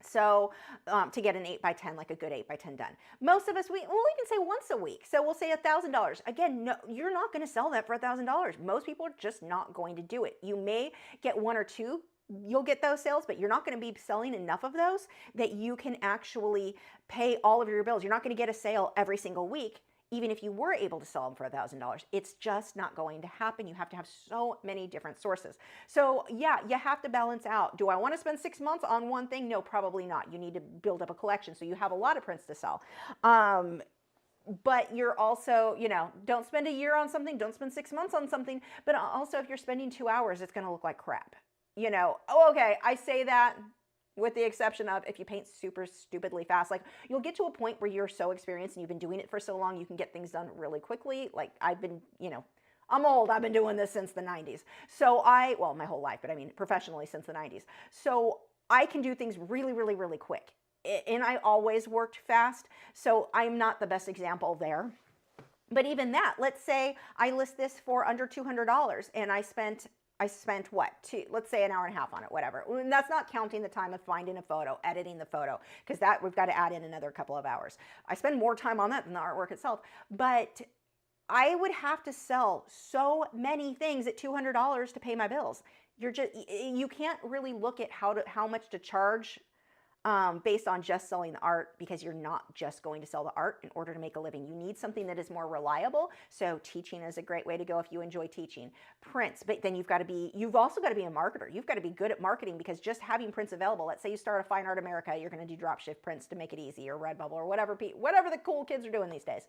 So to get an 8x10, like a good 8x10 done. Most of us, we can say once a week. So we'll say $1,000. Again, no, you're not going to sell that for $1,000. Most people are just not going to do it. You may get one or two. You'll get those sales, but you're not going to be selling enough of those that you can actually pay all of your bills. You're not going to get a sale every single week. Even if you were able to sell them for $1,000, it's just not going to happen. You have to have so many different sources. So yeah, you have to balance out. Do I want to spend 6 months on one thing? No, probably not. You need to build up a collection so you have a lot of prints to sell. But you're also, you know, don't spend a year on something, don't spend 6 months on something, but also if you're spending 2 hours, it's going to look like crap. You know, oh, okay, I say that with the exception of if you paint super stupidly fast. Like, you'll get to a point where you're so experienced and you've been doing it for so long, you can get things done really quickly. Like, I've been, you know, I'm old. I've been doing this since the 90s. So well, my whole life, but I mean professionally since the 90s. So I can do things really, really, really quick. And I always worked fast. So I'm not the best example there. But even that, let's say I list this for under $200 and I spent what, let's say an hour and a half on it, whatever. And that's not counting the time of finding a photo, editing the photo, because that we've got to add in another couple of hours. I spend more time on that than the artwork itself, but I would have to sell so many things at $200 to pay my bills. You can't really look at how much to charge based on just selling the art, because you're not just going to sell the art in order to make a living. You need something that is more reliable. So teaching is a great way to go if you enjoy teaching. Prints, but then you've also got to be a marketer. You've got to be good at marketing, because just having prints available, let's say you start a Fine Art America, you're going to do dropship prints to make it easy, or Redbubble, or whatever the cool kids are doing these days.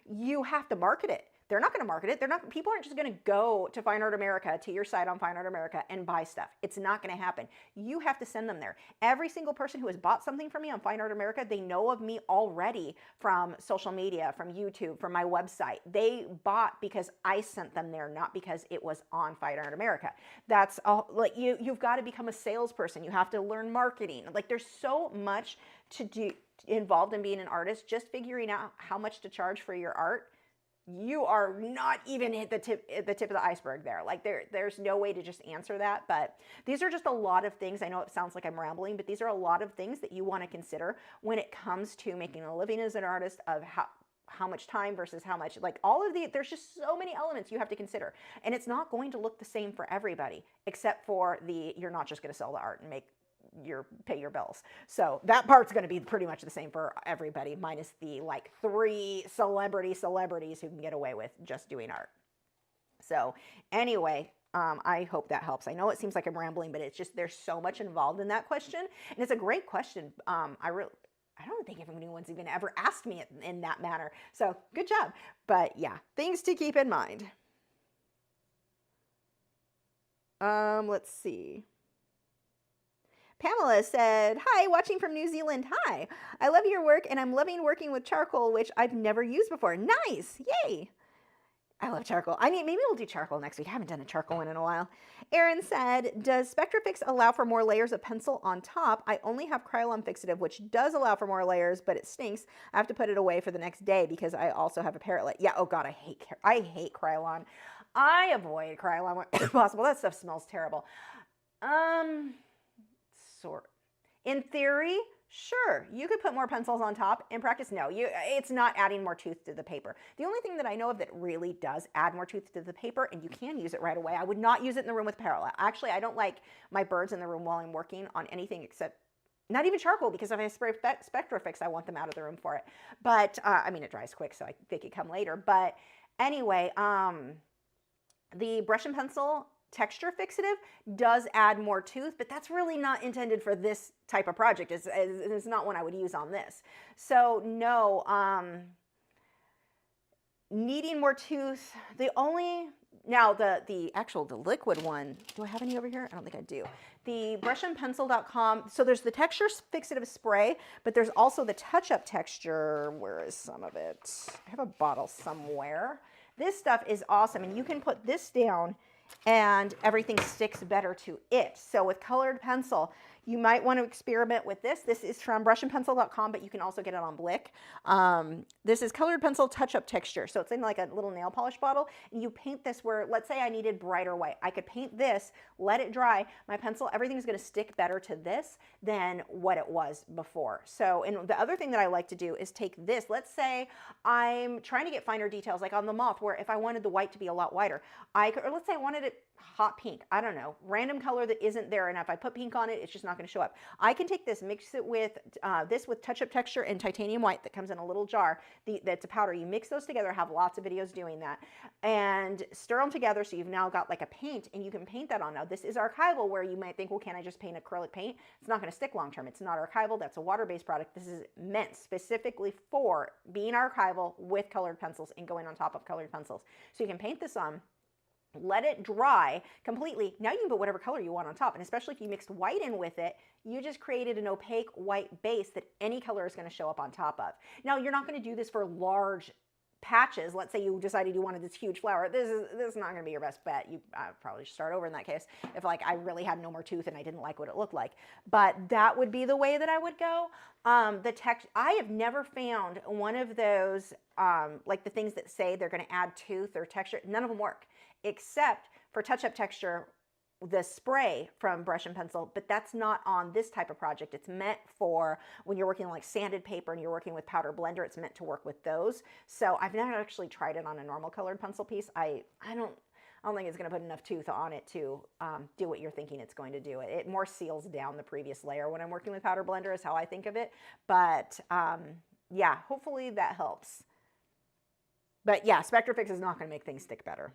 You have to market it. They're not going to market it. People aren't just going to go to Fine Art America, to your site on Fine Art America, and buy stuff. It's not going to happen. You have to send them there. Every single person who has bought something from me on Fine Art America, they know of me already from social media, from YouTube, from my website. They bought because I sent them there, not because it was on Fine Art America. That's all. Like, you've got to become a salesperson. You have to learn marketing. Like, there's so much to do involved in being an artist. Just figuring out how much to charge for your art, you are not even at the tip of the iceberg there. Like, there's no way to just answer that. But these are just a lot of things. I know it sounds like I'm rambling, but these are a lot of things that you want to consider when it comes to making a living as an artist, of how much time versus how much, like, there's just so many elements you have to consider. And it's not going to look the same for everybody, except for you're not just going to sell the art and pay your bills. So that part's going to be pretty much the same for everybody, minus the like 3 celebrities who can get away with just doing art. So anyway, I hope that helps. I know it seems like I'm rambling, but it's just, there's so much involved in that question, and it's a great question. I don't think anyone's even ever asked me it in that manner. So good job. But yeah, things to keep in mind. Let's see. Pamela said, hi, watching from New Zealand. Hi, I love your work and I'm loving working with charcoal, which I've never used before. Nice. Yay. I love charcoal. Maybe we'll do charcoal next week. I haven't done a charcoal one in a while. Erin said, does Spectrafix allow for more layers of pencil on top? I only have Krylon fixative, which does allow for more layers, but it stinks. I have to put it away for the next day because I also have a parrot. Yeah, oh God, I hate Krylon. I avoid Krylon when possible. That stuff smells terrible. In theory, sure, you could put more pencils on top. In practice, no, it's not adding more tooth to the paper. The only thing that I know of that really does add more tooth to the paper, and you can use it right away, I would not use it in the room with parallel. Actually, I don't like my birds in the room while I'm working on anything except, not even charcoal, because if I spray Spectrafix, I want them out of the room for it. But, I mean, it dries quick, so they could come later. But anyway, the brush and pencil texture fixative does add more tooth, but that's really not intended for this type of project. It's not one I would use on this. So no, needing more tooth, the liquid one, do I have any over here? I don't think I do. The brushandpencil.com, so there's the texture fixative spray, but there's also the touch-up texture. Where is some of it? I have a bottle somewhere. This stuff is awesome, and you can put this down and everything sticks better to it. So with colored pencil, You might want to experiment with this. This is from brushandpencil.com, but you can also get it on Blick. This is colored pencil touch-up texture. So it's in like a little nail polish bottle, and you paint this where, let's say I needed brighter white. I could paint this, let it dry. My pencil, everything's going to stick better to this than what it was before. So, and the other thing that I like to do is take this. Let's say I'm trying to get finer details, like on the Moth, where if I wanted the white to be a lot whiter, I could, or let's say I wanted it hot pink, I don't know, random color that isn't there, and if I put pink on it, it's just not going to show up. I can take this, mix it with this with touch-up texture and titanium white that comes in a little jar. That's a powder. You mix those together. I have lots of videos doing that, and stir them together so you've now got like a paint, and you can paint that on. Now this is archival, where you might think, well, can I just paint acrylic paint? It's not going to stick long term. It's not archival. That's a water-based product. This is meant specifically for being archival with colored pencils and going on top of colored pencils. So you can paint this on, let it dry completely. Now you can put whatever color you want on top, and especially if you mixed white in with it, you just created an opaque white base that any color is going to show up on top of. Now you're not going to do this for large patches. Let's say you decided you wanted this huge flower. This is not going to be your best bet. You probably should start over in that case if like I really had no more tooth and I didn't like what it looked like. But that would be the way that I would go. I have never found one of those like the things that say they're going to add tooth or texture. None of them work, except for touch-up texture, the spray from Brush and Pencil, but that's not on this type of project. It's meant for when you're working on like sanded paper and you're working with powder blender. It's meant to work with those. So I've never actually tried it on a normal colored pencil piece. I don't think it's going to put enough tooth on it to do what you're thinking it's going to do. It more seals down the previous layer when I'm working with powder blender is how I think of it. But yeah, hopefully that helps. But yeah, Spectrafix is not going to make things stick better.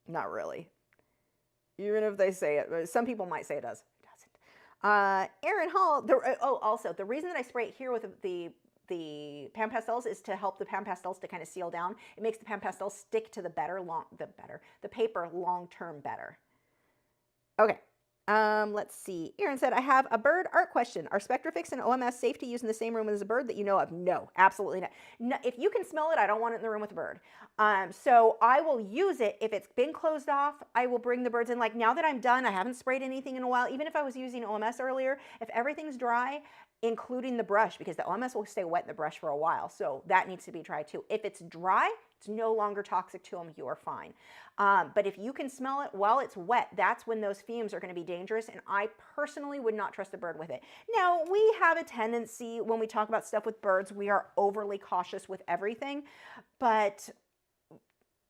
Not really. Even if they say it. Some people might say it does. It doesn't. Aaron Hall, also, the reason that I spray it here with the Pan Pastels is to help the Pan Pastels to kind of seal down. It makes the Pan Pastels stick to the paper long-term better. Okay. Let's see. Aaron said, I have a bird art question. Are Spectrafix and OMS safe to use in the same room as a bird that you know of? No, absolutely not. No, if you can smell it, I don't want it in the room with a bird. So I will use it. If it's been closed off, I will bring the birds in. Like now that I'm done, I haven't sprayed anything in a while. Even if I was using OMS earlier, if everything's dry, including the brush, because the OMS will stay wet in the brush for a while. So that needs to be dry too. If it's dry, it's no longer toxic to them, you are fine. But if you can smell it while it's wet, that's when those fumes are going to be dangerous, and I personally would not trust a bird with it. Now, we have a tendency, when we talk about stuff with birds, we are overly cautious with everything, but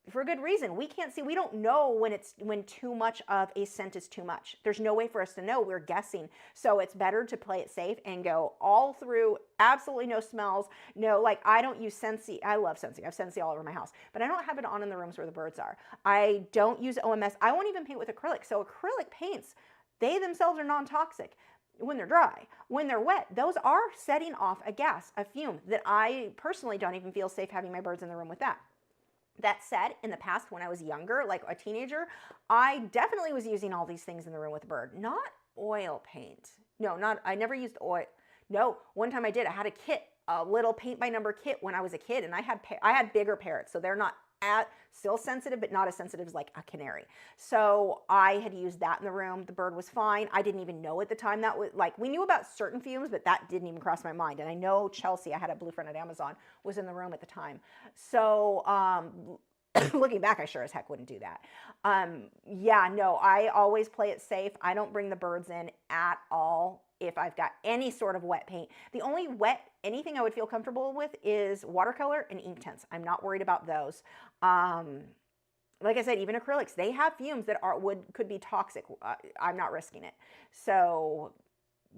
for a good reason. We can't see, we don't know when too much of a scent is too much. There's no way for us to know. We're guessing. So it's better to play it safe and go all through, absolutely no smells. No, like I don't use Scentsy. I love Scentsy. I have Scentsy all over my house, but I don't have it on in the rooms where the birds are. I don't use OMS. I won't even paint with acrylic. So acrylic paints, they themselves are non-toxic when they're dry. When they're wet, those are setting off a gas, a fume that I personally don't even feel safe having my birds in the room with that. That said, in the past when I was younger, like a teenager, I definitely was using all these things in the room with a bird. Not oil paint. No, I never used oil. No, one time I did. I had a kit, a little paint by number kit when I was a kid, and I had bigger parrots, so they're not still sensitive, but not as sensitive as like a canary. So I had used that in the room. The bird was fine. I didn't even know at the time that was like, we knew about certain fumes, but that didn't even cross my mind. And I know Chelsea, I had a blue friend at Amazon, was in the room at the time. So looking back, I sure as heck wouldn't do that. Yeah, no, I always play it safe. I don't bring the birds in at all if I've got any sort of wet paint. The only anything I would feel comfortable with is watercolor and Inktense. I'm not worried about those. Like I said, even acrylics, they have fumes that could be toxic. I'm not risking it. So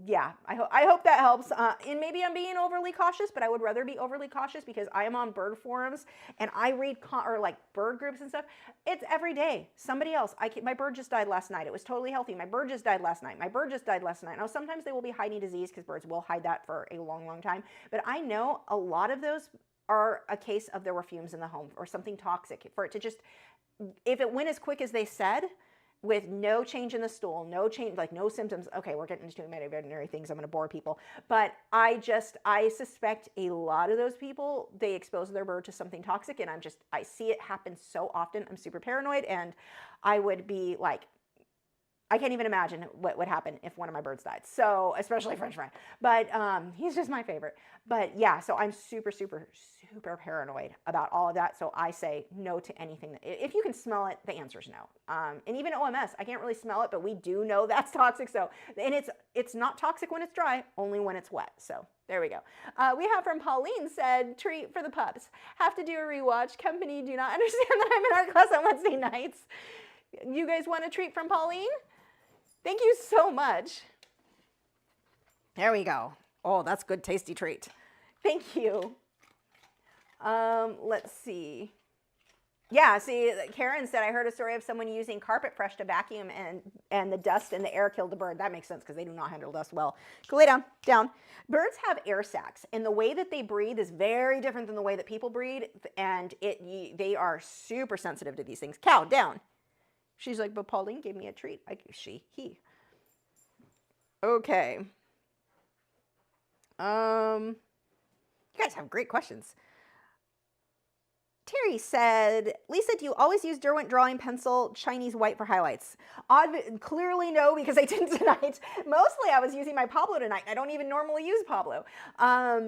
yeah, I hope that helps. And maybe I'm being overly cautious, but I would rather be overly cautious because I am on bird forums and I read or like bird groups and stuff. It's every day. Somebody else. My bird just died last night. It was totally healthy. My bird just died last night. My bird just died last night. Now, sometimes they will be hiding disease because birds will hide that for a long, long time. But I know a lot of those are a case of there were fumes in the home or something toxic for it to just, if it went as quick as they said, with no change in the stool, no change, like no symptoms. Okay, we're getting into too many veterinary things. I'm going to bore people. But I suspect a lot of those people, they expose their bird to something toxic. And I see it happen so often. I'm super paranoid. And I would be like, I can't even imagine what would happen if one of my birds died. So, especially French fry. But he's just my favorite. But yeah, so I'm super, super, super paranoid about all of that. So I say no to anything. If you can smell it, the answer is no. And even OMS, I can't really smell it, but we do know that's toxic. So, and it's not toxic when it's dry, only when it's wet. So there we go. We have from Pauline said, treat for the pups. Have to do a rewatch. Company do not understand that I'm in art class on Wednesday nights. You guys want a treat from Pauline? Thank you so much. There we go. Oh, that's good, tasty treat. Thank you. Let's see. Yeah, see, Karen said, I heard a story of someone using carpet fresh to vacuum and the dust and the air killed the bird. That makes sense because they do not handle dust well. Go lay down, down. Birds have air sacs, and the way that they breathe is very different than the way that people breathe, and they are super sensitive to these things. Cow, down. She's like, but Pauline gave me a treat. He. Okay. You guys have great questions. Terry said, Lisa, do you always use Derwent drawing pencil Chinese white for highlights? Clearly no, because I didn't tonight. Mostly I was using my Pablo tonight. I don't even normally use Pablo. I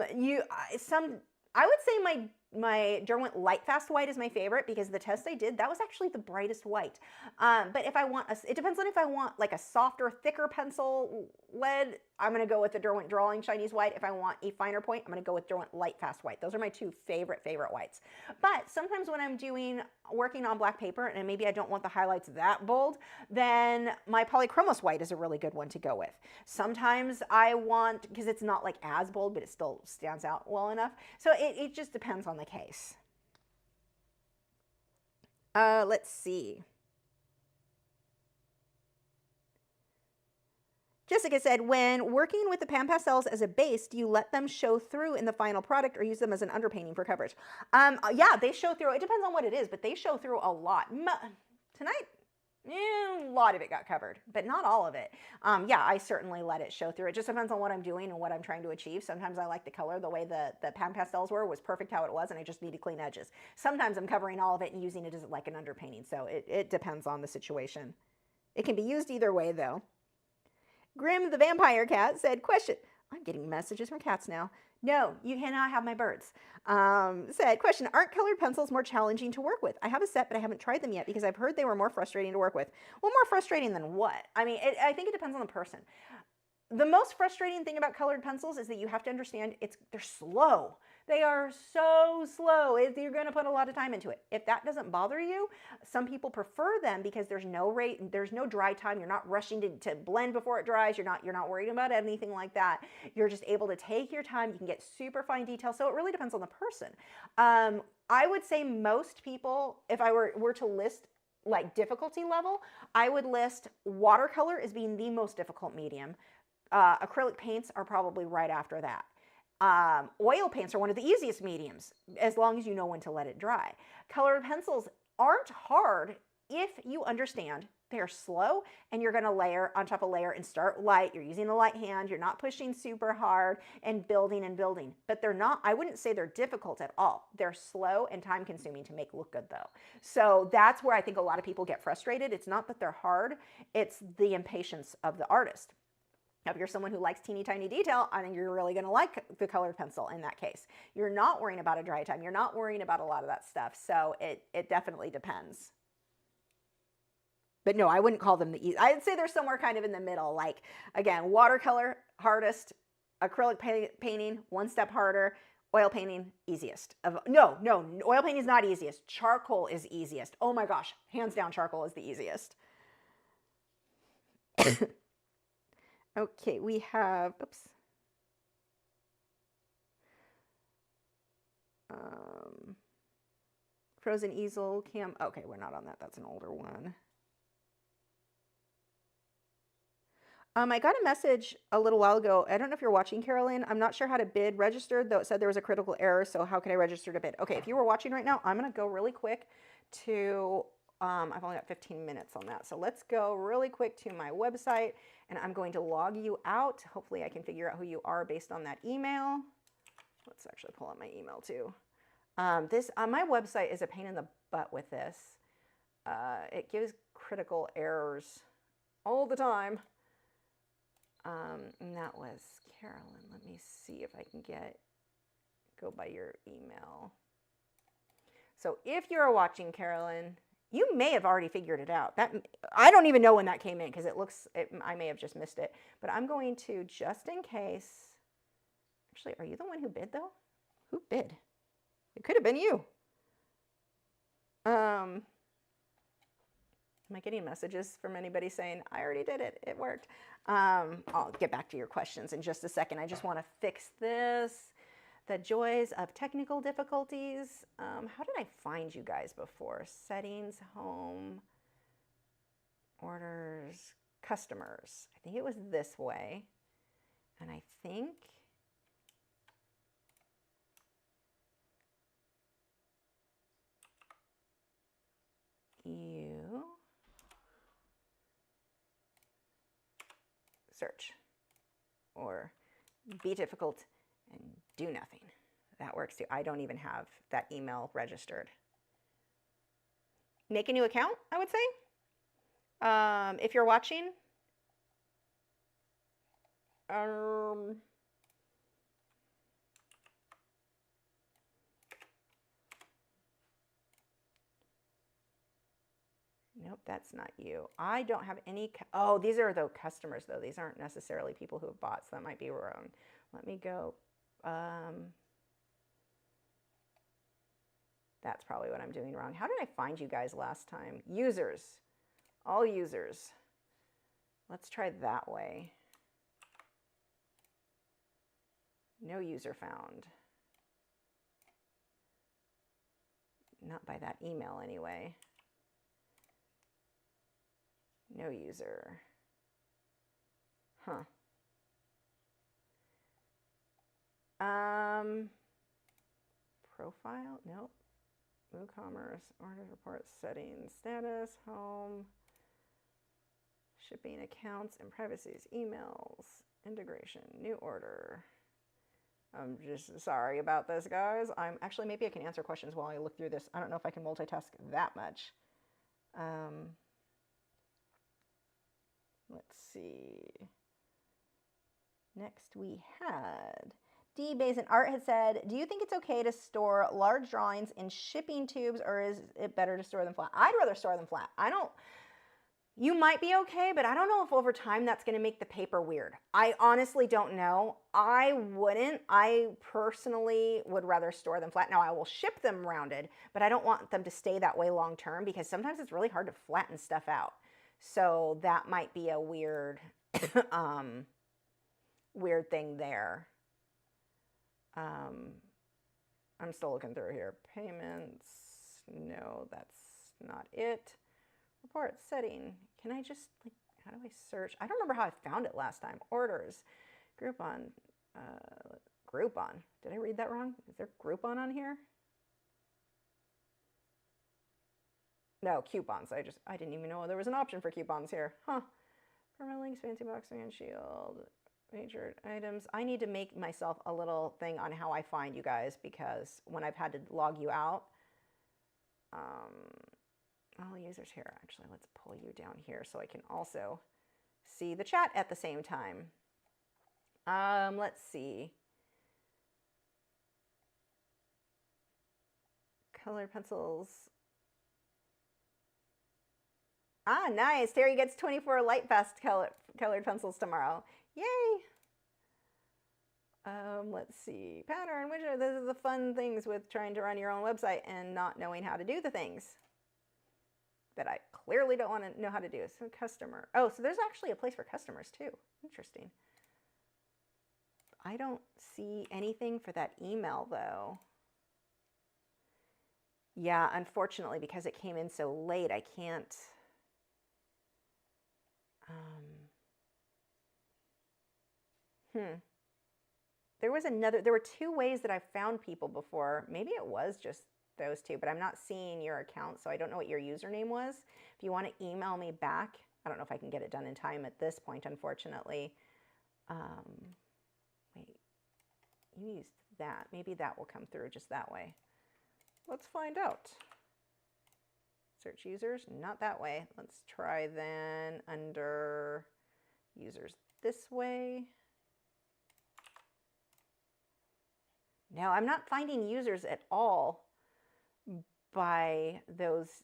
would say my Derwent Lightfast white is my favorite because the test I did, that was actually the brightest white. But if I want, it depends on if I want like a softer, thicker pencil lead, I'm going to go with the Derwent Drawing Chinese white. If I want a finer point, I'm going to go with Derwent Lightfast white. Those are my two favorite whites. But sometimes when I'm working on black paper and maybe I don't want the highlights that bold, then my Polychromos white is a really good one to go with. Sometimes I want, because it's not like as bold, but it still stands out well enough. So it just depends on the case. Let's see. Jessica said, when working with the pan pastels as a base, do you let them show through in the final product or use them as an underpainting for coverage? Yeah, they show through. It depends on what it is, but they show through a lot. Tonight, a lot of it got covered, but not all of it. Yeah, I certainly let it show through. It just depends on what I'm doing and what I'm trying to achieve. Sometimes I like the color, the way the pan pastels was perfect how it was, and I just need to clean edges. Sometimes I'm covering all of it and using it as like an underpainting, so it depends on the situation. It can be used either way, though. Grim the Vampire Cat said, question. I'm getting messages from cats now. No, you cannot have my birds. Said, question, aren't colored pencils more challenging to work with? I have a set, but I haven't tried them yet because I've heard they were more frustrating to work with. Well, more frustrating than what? I mean, I think it depends on the person. The most frustrating thing about colored pencils is that you have to understand they're slow. They are so slow. You're going to put a lot of time into it. If that doesn't bother you, some people prefer them because there's no dry time. You're not rushing to blend before it dries. You're not worried about anything like that. You're just able to take your time. You can get super fine detail. So it really depends on the person. I would say most people, if I were to list like difficulty level, I would list watercolor as being the most difficult medium. Acrylic paints are probably right after that. Oil paints are one of the easiest mediums, as long as you know when to let it dry. Colored pencils aren't hard if you understand they're slow and you're going to layer on top of layer and start light. You're using the light hand. You're not pushing super hard and building and building. But they're not, I wouldn't say they're difficult at all. They're slow and time consuming to make look good though. So that's where I think a lot of people get frustrated. It's not that they're hard. It's the impatience of the artist. Now, if you're someone who likes teeny tiny detail, I think you're really going to like the colored pencil in that case. You're not worrying about a dry time. You're not worrying about a lot of that stuff. So it definitely depends. But no, I wouldn't call them the easy. I'd say they're somewhere kind of in the middle. Like, again, watercolor, hardest, acrylic painting, one step harder, oil painting, easiest. No, oil painting is not easiest. Charcoal is easiest. Oh my gosh, hands down, charcoal is the easiest. Okay, we have, oops. Frozen easel, cam, okay, we're not on that, that's an older one. I got a message a little while ago, I don't know if you're watching, Carolyn, I'm not sure how to bid registered, though it said there was a critical error, so how can I register to bid? Okay, if you were watching right now, I'm gonna go really quick to, I've only got 15 minutes on that, so let's go really quick to my website, and I'm going to log you out. Hopefully I can figure out who you are based on that email. Let's actually pull up my email too. My website is a pain in the butt with this. It gives critical errors all the time. And that was Carolyn. Let me see if I can go by your email. So if you're watching, Carolyn, you may have already figured it out. I don't even know when that came in because I may have just missed it. But I'm going to, just in case. Actually, are you the one who bid though? Who bid? It could have been you. Am I getting messages from anybody saying, I already did it, it worked? I'll get back to your questions in just a second. I just want to fix this. The joys of technical difficulties. How did I find you guys before? Settings, home, orders, customers. I think it was this way. And I think you search or be difficult and do nothing. That works too. I don't even have that email registered. Make a new account, I would say. If you're watching, nope, that's not you. I don't have any. Oh, these are the customers though. These aren't necessarily people who have bought, so that might be wrong. Let me go. That's probably what I'm doing wrong. How did I find you guys last time? Users, all users. Let's try that way. No user found. Not by that email anyway. No user. Huh. Profile? Nope. WooCommerce, order report settings, status, home, shipping accounts and privacies, emails, integration, new order. I'm just sorry about this, guys. Actually, maybe I can answer questions while I look through this. I don't know if I can multitask that much. Let's see. Next we had D. Bazin Art had said, do you think it's okay to store large drawings in shipping tubes, or is it better to store them flat? I'd rather store them flat. You might be okay, but I don't know if over time that's going to make the paper weird. I honestly don't know. I wouldn't. I personally would rather store them flat. Now, I will ship them rounded, but I don't want them to stay that way long term because sometimes it's really hard to flatten stuff out. So that might be a weird, weird thing there. I'm still looking through here. Payments. No, that's not it. Report setting. Can I just, like, how do I search? I don't remember how I found it last time. Orders. Groupon. Groupon. Did I read that wrong? Is there Groupon on here? No, coupons. I didn't even know there was an option for coupons here. Huh. Permanent links, fancy boxing and shield. Major items. I need to make myself a little thing on how I find you guys, because when I've had to log you out, all users here. Actually, let's pull you down here so I can also see the chat at the same time. Let's see. Colored pencils. Ah, nice. Terry gets 24 Light Fast colored pencils tomorrow. Yay. Let's see. Pattern, which are the fun things with trying to run your own website and not knowing how to do the things that I clearly don't want to know how to do. So customer. Oh, so there's actually a place for customers too. Interesting. I don't see anything for that email though. Yeah, unfortunately, because it came in so late, I can't. There were two ways that I found people before. Maybe it was just those two, but I'm not seeing your account, so I don't know what your username was. If you want to email me back, I don't know if I can get it done in time at this point, unfortunately. Wait, you used that. Maybe that will come through just that way. Let's find out. Search users, not that way. Let's try then under users this way. No, I'm not finding users at all by those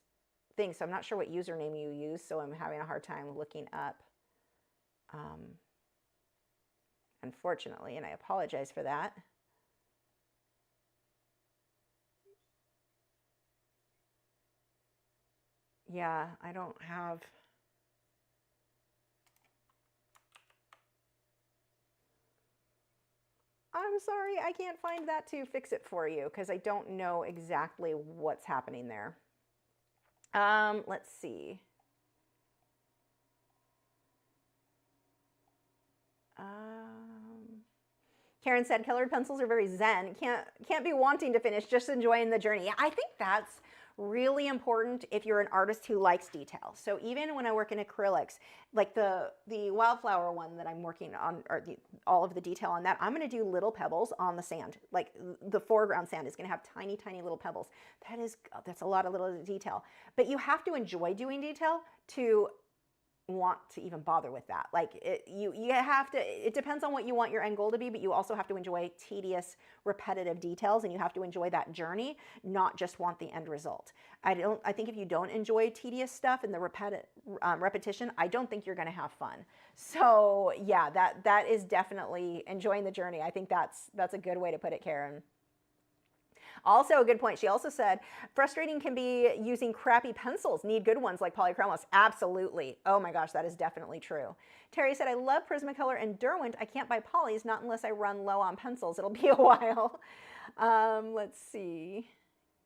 things. So I'm not sure what username you use, so I'm having a hard time looking up. Unfortunately, and I apologize for that. Yeah, I don't have... I'm sorry, I can't find that to fix it for you because I don't know exactly what's happening there. Let's see. Karen said, colored pencils are very zen. Can't be wanting to finish, just enjoying the journey. Yeah, I think that's really important if you're an artist who likes detail. So even when I work in acrylics, like the wildflower one that I'm working on, or all of the detail on that, I'm going to do little pebbles on the sand. Like the foreground sand is going to have tiny, tiny little pebbles. That's a lot of little detail. But you have to enjoy doing detail to want to even bother with that. Like you have to, it depends on what you want your end goal to be, but you also have to enjoy tedious, repetitive details, and you have to enjoy that journey, not just want the end result. I think if you don't enjoy tedious stuff and the repetition, I don't think you're going to have fun. So yeah, that is definitely enjoying the journey. I think that's a good way to put it, Karen. Also a good point. She also said, frustrating can be using crappy pencils. Need good ones like polychromos. Absolutely. Oh my gosh, that is definitely true. Terry said, I love Prismacolor and Derwent. I can't buy polys, not unless I run low on pencils. It'll be a while. Let's see.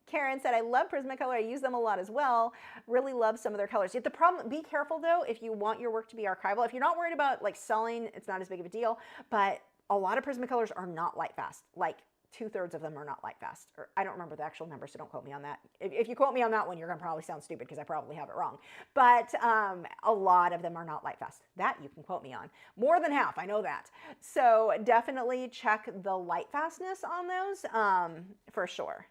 Karen said, I love Prismacolor. I use them a lot as well. Really love some of their colors. The problem, be careful though, if you want your work to be archival. If you're not worried about like selling, it's not as big of a deal, but a lot of Prismacolors are not light fast. Like 2/3 of them are not light fast. Or I don't remember the actual number, so don't quote me on that. If you quote me on that one, you're going to probably sound stupid because I probably have it wrong. But a lot of them are not light fast. That you can quote me on. More than half, I know that. So definitely check the light fastness on those for sure.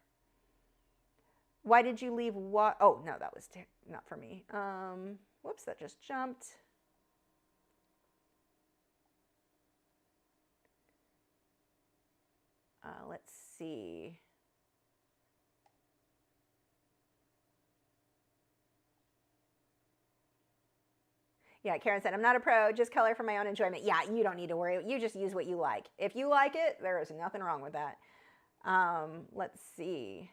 Why did you leave what? Oh, no, that was not for me. Whoops, that just jumped. Let's see. Yeah, Karen said, I'm not a pro, just color for my own enjoyment. Yeah, you don't need to worry. You just use what you like. If you like it, there is nothing wrong with that. Let's see.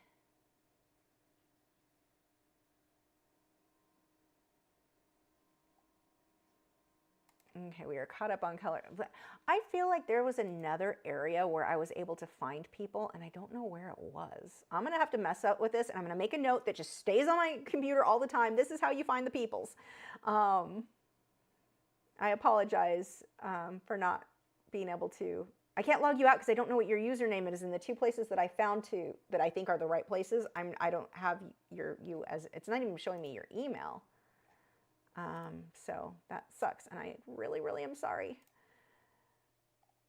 Okay, we are caught up on color. I feel like there was another area where I was able to find people, and I don't know where it was. I'm going to have to mess up with this, and I'm going to make a note that just stays on my computer all the time. This is how you find the peoples. I apologize for not being able to. I can't log you out because I don't know what your username is, and the two places that I found that I think are the right places, I don't have you as, it's not even showing me your email. So that sucks, and I really, really am sorry.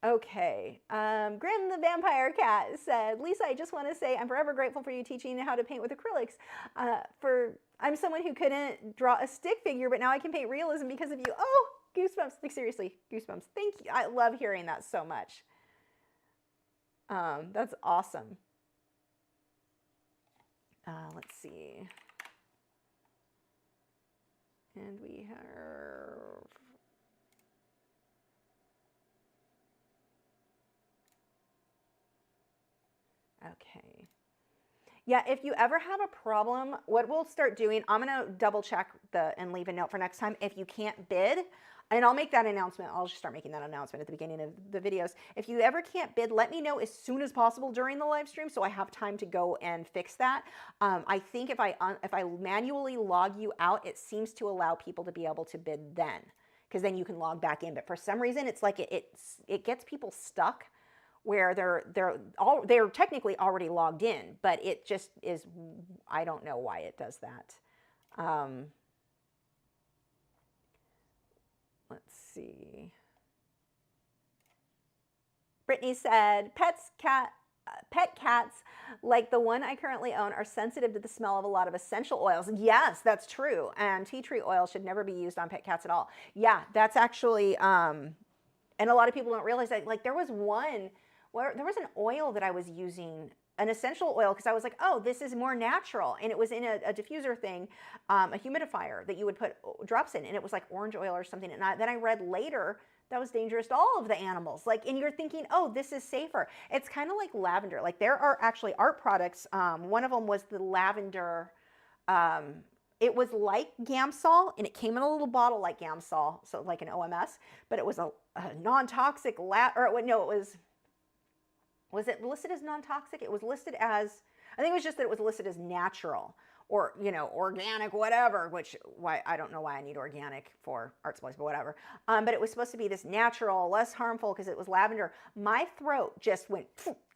Okay, Grim the Vampire Cat said, Lisa, I just want to say I'm forever grateful for you teaching how to paint with acrylics. I'm someone who couldn't draw a stick figure, but now I can paint realism because of you. Oh, goosebumps, like seriously, goosebumps. Thank you. I love hearing that so much. That's awesome. Let's see. And we have... Okay. Yeah, if you ever have a problem, what we'll start doing, I'm going to double check and leave a note for next time. If you can't bid, and I'll make that announcement. I'll just start making that announcement at the beginning of the videos. If you ever can't bid, let me know as soon as possible during the live stream so I have time to go and fix that. I think if I manually log you out, it seems to allow people to be able to bid then, because then you can log back in. But for some reason, it's like it gets people stuck where they're technically already logged in, but it just is, I don't know why it does that. Let's see. Brittany said, pets, cat, Pet cats, like the one I currently own, are sensitive to the smell of a lot of essential oils. Yes, that's true. And tea tree oil should never be used on pet cats at all. Yeah, that's actually, and a lot of people don't realize that. Like there was one where there was an oil that I was using, an essential oil, because I was like, oh, this is more natural. And it was in a diffuser thing, a humidifier that you would put drops in. And it was like orange oil or something. And then I read later that was dangerous to all of the animals. Like, and you're thinking, oh, this is safer. It's kind of like lavender. Like there are actually art products. One of them was the lavender. It was like Gamsol, and it came in a little bottle like Gamsol, so like an OMS, but it was a non-toxic was it listed as non-toxic? It was listed as, I think it was just that it was listed as natural or, you know, organic, whatever, which I don't know why I need organic for art supplies, but whatever. But it was supposed to be this natural, less harmful because it was lavender. My throat just went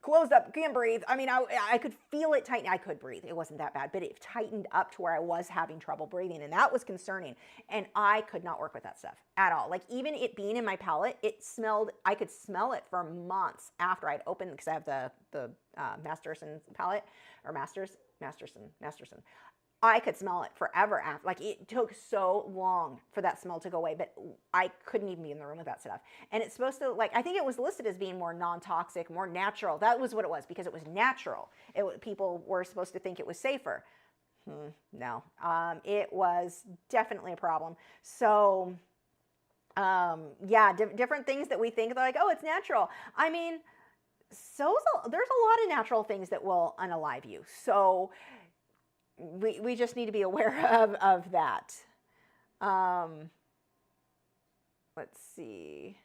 closed up, can't breathe. I mean, I could feel it tighten. I could breathe. It wasn't that bad, but it tightened up to where I was having trouble breathing, and that was concerning. And I could not work with that stuff at all. Like even it being in my palette, it smelled, I could smell it for months after I'd opened, because I have the Masterson palette, or Masterson. I could smell it forever after. Like it took so long for that smell to go away, but I couldn't even be in the room with that stuff. And it's supposed to, like, I think it was listed as being more non-toxic, more natural. That was what it was, because it was natural. People were supposed to think it was safer. No, it was definitely a problem. So, yeah, different things that we think, like, oh, it's natural. I mean, there's a lot of natural things that will unalive you. So we just need to be aware of that. Let's see.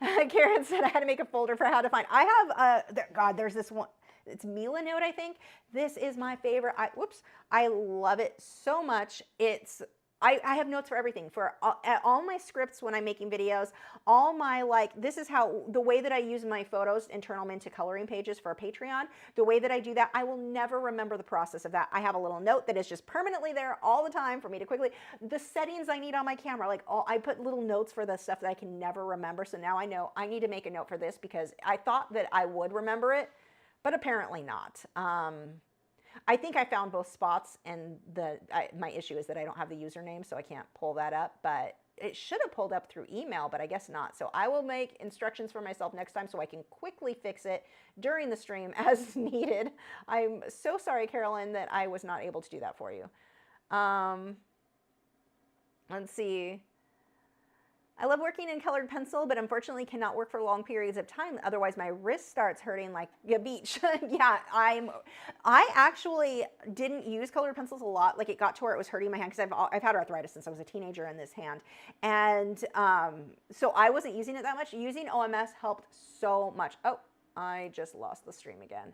Karen said I had to make a folder for how to find. I have, there's this one. It's Mila Note, I think. This is my favorite. I love it so much. I have notes for everything, for all my scripts when I'm making videos, all my, like, this is how, the way that I use my photos and turn them into coloring pages for Patreon, the way that I do that, I will never remember the process of that. I have a little note that is just permanently there all the time for me to quickly, the settings I need on my camera, like I put little notes for the stuff that I can never remember. So now I know I need to make a note for this, because I thought that I would remember it, but apparently not. I think I found both spots, and my issue is that I don't have the username, so I can't pull that up, but it should have pulled up through email, but I guess not. So I will make instructions for myself next time so I can quickly fix it during the stream as needed. I'm so sorry, Carolyn, that I was not able to do that for you. Let's see. I love working in colored pencil, but unfortunately cannot work for long periods of time. Otherwise, my wrist starts hurting like a beach. Yeah, I actually didn't use colored pencils a lot. Like it got to where it was hurting my hand, because I've had arthritis since I was a teenager in this hand. And so I wasn't using it that much. Using OMS helped so much. Oh, I just lost the stream again.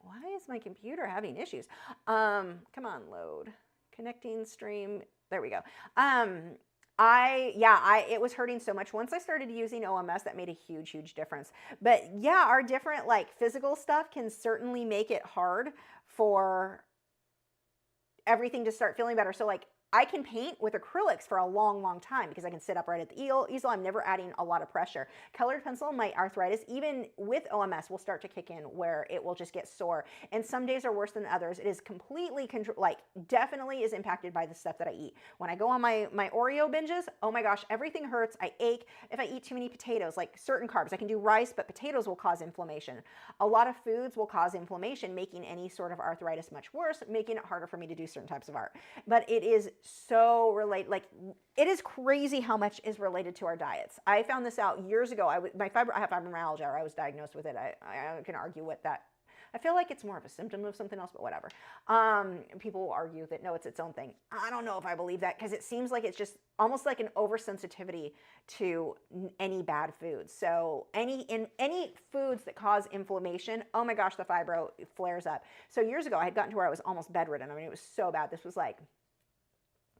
Why is my computer having issues? Come on, load. Connecting stream. There we go. It was hurting so much. Once I started using OMS, that made a huge, huge difference. But yeah, our different like physical stuff can certainly make it hard for everything to start feeling better. So like I can paint with acrylics for a long, long time because I can sit upright at the easel. I'm never adding a lot of pressure. Colored pencil, my arthritis, even with OMS, will start to kick in where it will just get sore. And some days are worse than others. It is completely, definitely is impacted by the stuff that I eat. When I go on my Oreo binges, oh my gosh, everything hurts. I ache. If I eat too many potatoes, like certain carbs, I can do rice, but potatoes will cause inflammation. A lot of foods will cause inflammation, making any sort of arthritis much worse, making it harder for me to do certain types of art. But it is so related, like it is crazy how much is related to our diets. I found this out years ago. I have fibromyalgia, or I was diagnosed with it. I can argue with that. I feel like it's more of a symptom of something else, but whatever. People will argue that no, it's its own thing. I don't know if I believe that, because it seems like it's just almost like an oversensitivity to any bad foods. So any foods that cause inflammation, oh my gosh, the fibro flares up. So years ago, I had gotten to where I was almost bedridden. I mean, it was so bad. This was like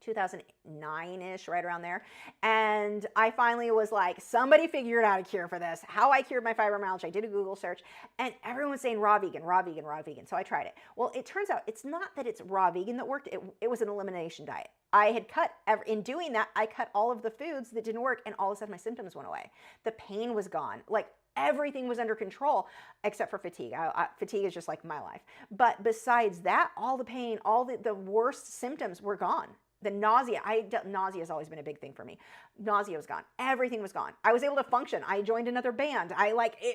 2009-ish, right around there. And I finally was like, somebody figured out a cure for this. How I cured my fibromyalgia. I did a Google search and everyone was saying raw vegan, raw vegan, raw vegan. So I tried it. Well, it turns out it's not that it's raw vegan that worked. It was an elimination diet. I had cut, in doing that, I cut all of the foods that didn't work and all of a sudden my symptoms went away. The pain was gone. Like everything was under control except for fatigue. Fatigue is just like my life. But besides that, all the pain, all the worst symptoms were gone. The nausea, nausea has always been a big thing for me. Nausea was gone. Everything was gone. I was able to function. I joined another band.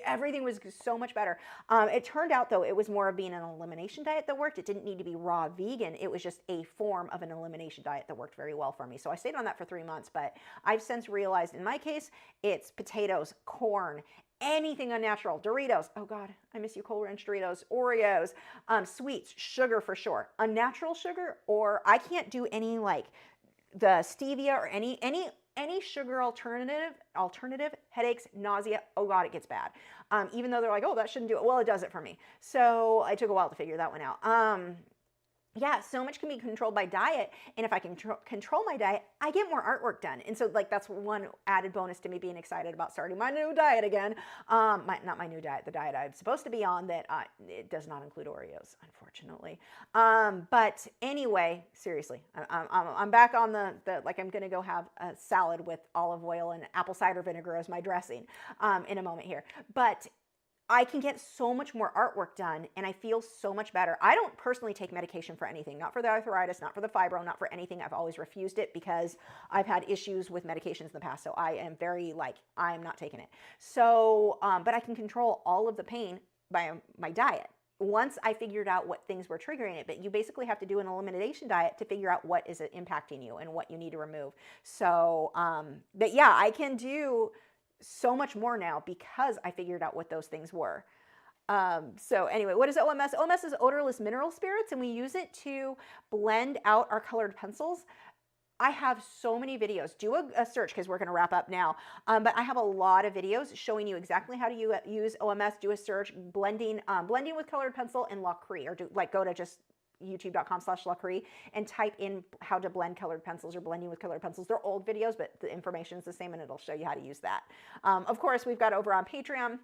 Everything was so much better. It turned out though, it was more of being an elimination diet that worked. It didn't need to be raw vegan. It was just a form of an elimination diet that worked very well for me. So I stayed on that for 3 months, but I've since realized in my case, it's potatoes, corn, anything unnatural, Doritos, oh God, I miss you, Cold Ranch Doritos, Oreos, sweets, sugar for sure, unnatural sugar, or I can't do any like the stevia or any sugar alternative, headaches, nausea, oh God, it gets bad. Even though they're like, oh, that shouldn't do it. Well, it does it for me. So it took a while to figure that one out. Yeah, so much can be controlled by diet. And if I can control my diet, I get more artwork done. And so like that's one added bonus to me being excited about starting my new diet again. Not my new diet, the diet I'm supposed to be on that it does not include Oreos, unfortunately. But anyway, seriously, I'm back on the like I'm gonna go have a salad with olive oil and apple cider vinegar as my dressing in a moment here. But I can get so much more artwork done and I feel so much better. I don't personally take medication for anything, not for the arthritis, not for the fibro, not for anything. I've always refused it because I've had issues with medications in the past. So I am very like, I'm not taking it. So, but I can control all of the pain by my diet. Once I figured out what things were triggering it, but you basically have to do an elimination diet to figure out what is impacting you and what you need to remove. So, but yeah, I can do so much more now because I figured out what those things were. So anyway, what is OMS? OMS is odorless mineral spirits, and we use it to blend out our colored pencils. I have so many videos. Do a search because we're going to wrap up now. But I have a lot of videos showing you exactly how to use OMS. Do a search, blending with colored pencil and Lachri, or go to just youtube.com/Lachri and type in how to blend colored pencils or blending with colored pencils. They're old videos, but the information is the same and it'll show you how to use that. Of course, we've got over on Patreon.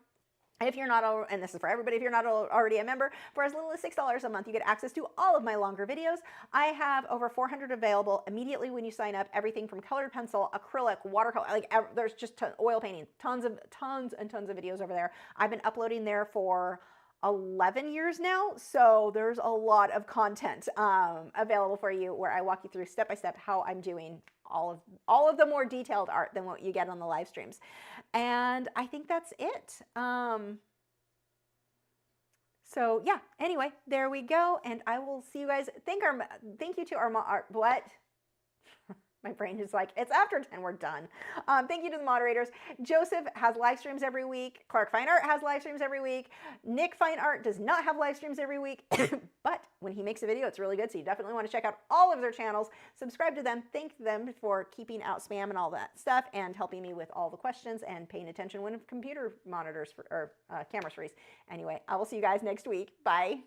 If you're not, and this is for everybody, if you're not already a member, for as little as $6 a month, you get access to all of my longer videos. I have over 400 available immediately when you sign up. Everything from colored pencil, acrylic, watercolor, there's just oil painting, tons and tons of videos over there. I've been uploading there for 11 years now, so there's a lot of content available for you where I walk you through step by step how I'm doing all of the more detailed art than what you get on the live streams. And I think that's it. So yeah, anyway, there we go, and I will see you guys. Thank you to our what? My brain is like, it's after 10, we're done. Thank you to the moderators. Joseph has live streams every week. Clark Fine Art has live streams every week. Nick Fine Art does not have live streams every week, but when he makes a video, it's really good. So you definitely want to check out all of their channels, subscribe to them, thank them for keeping out spam and all that stuff and helping me with all the questions and paying attention when computer monitors or cameras freeze. Anyway, I will see you guys next week. Bye.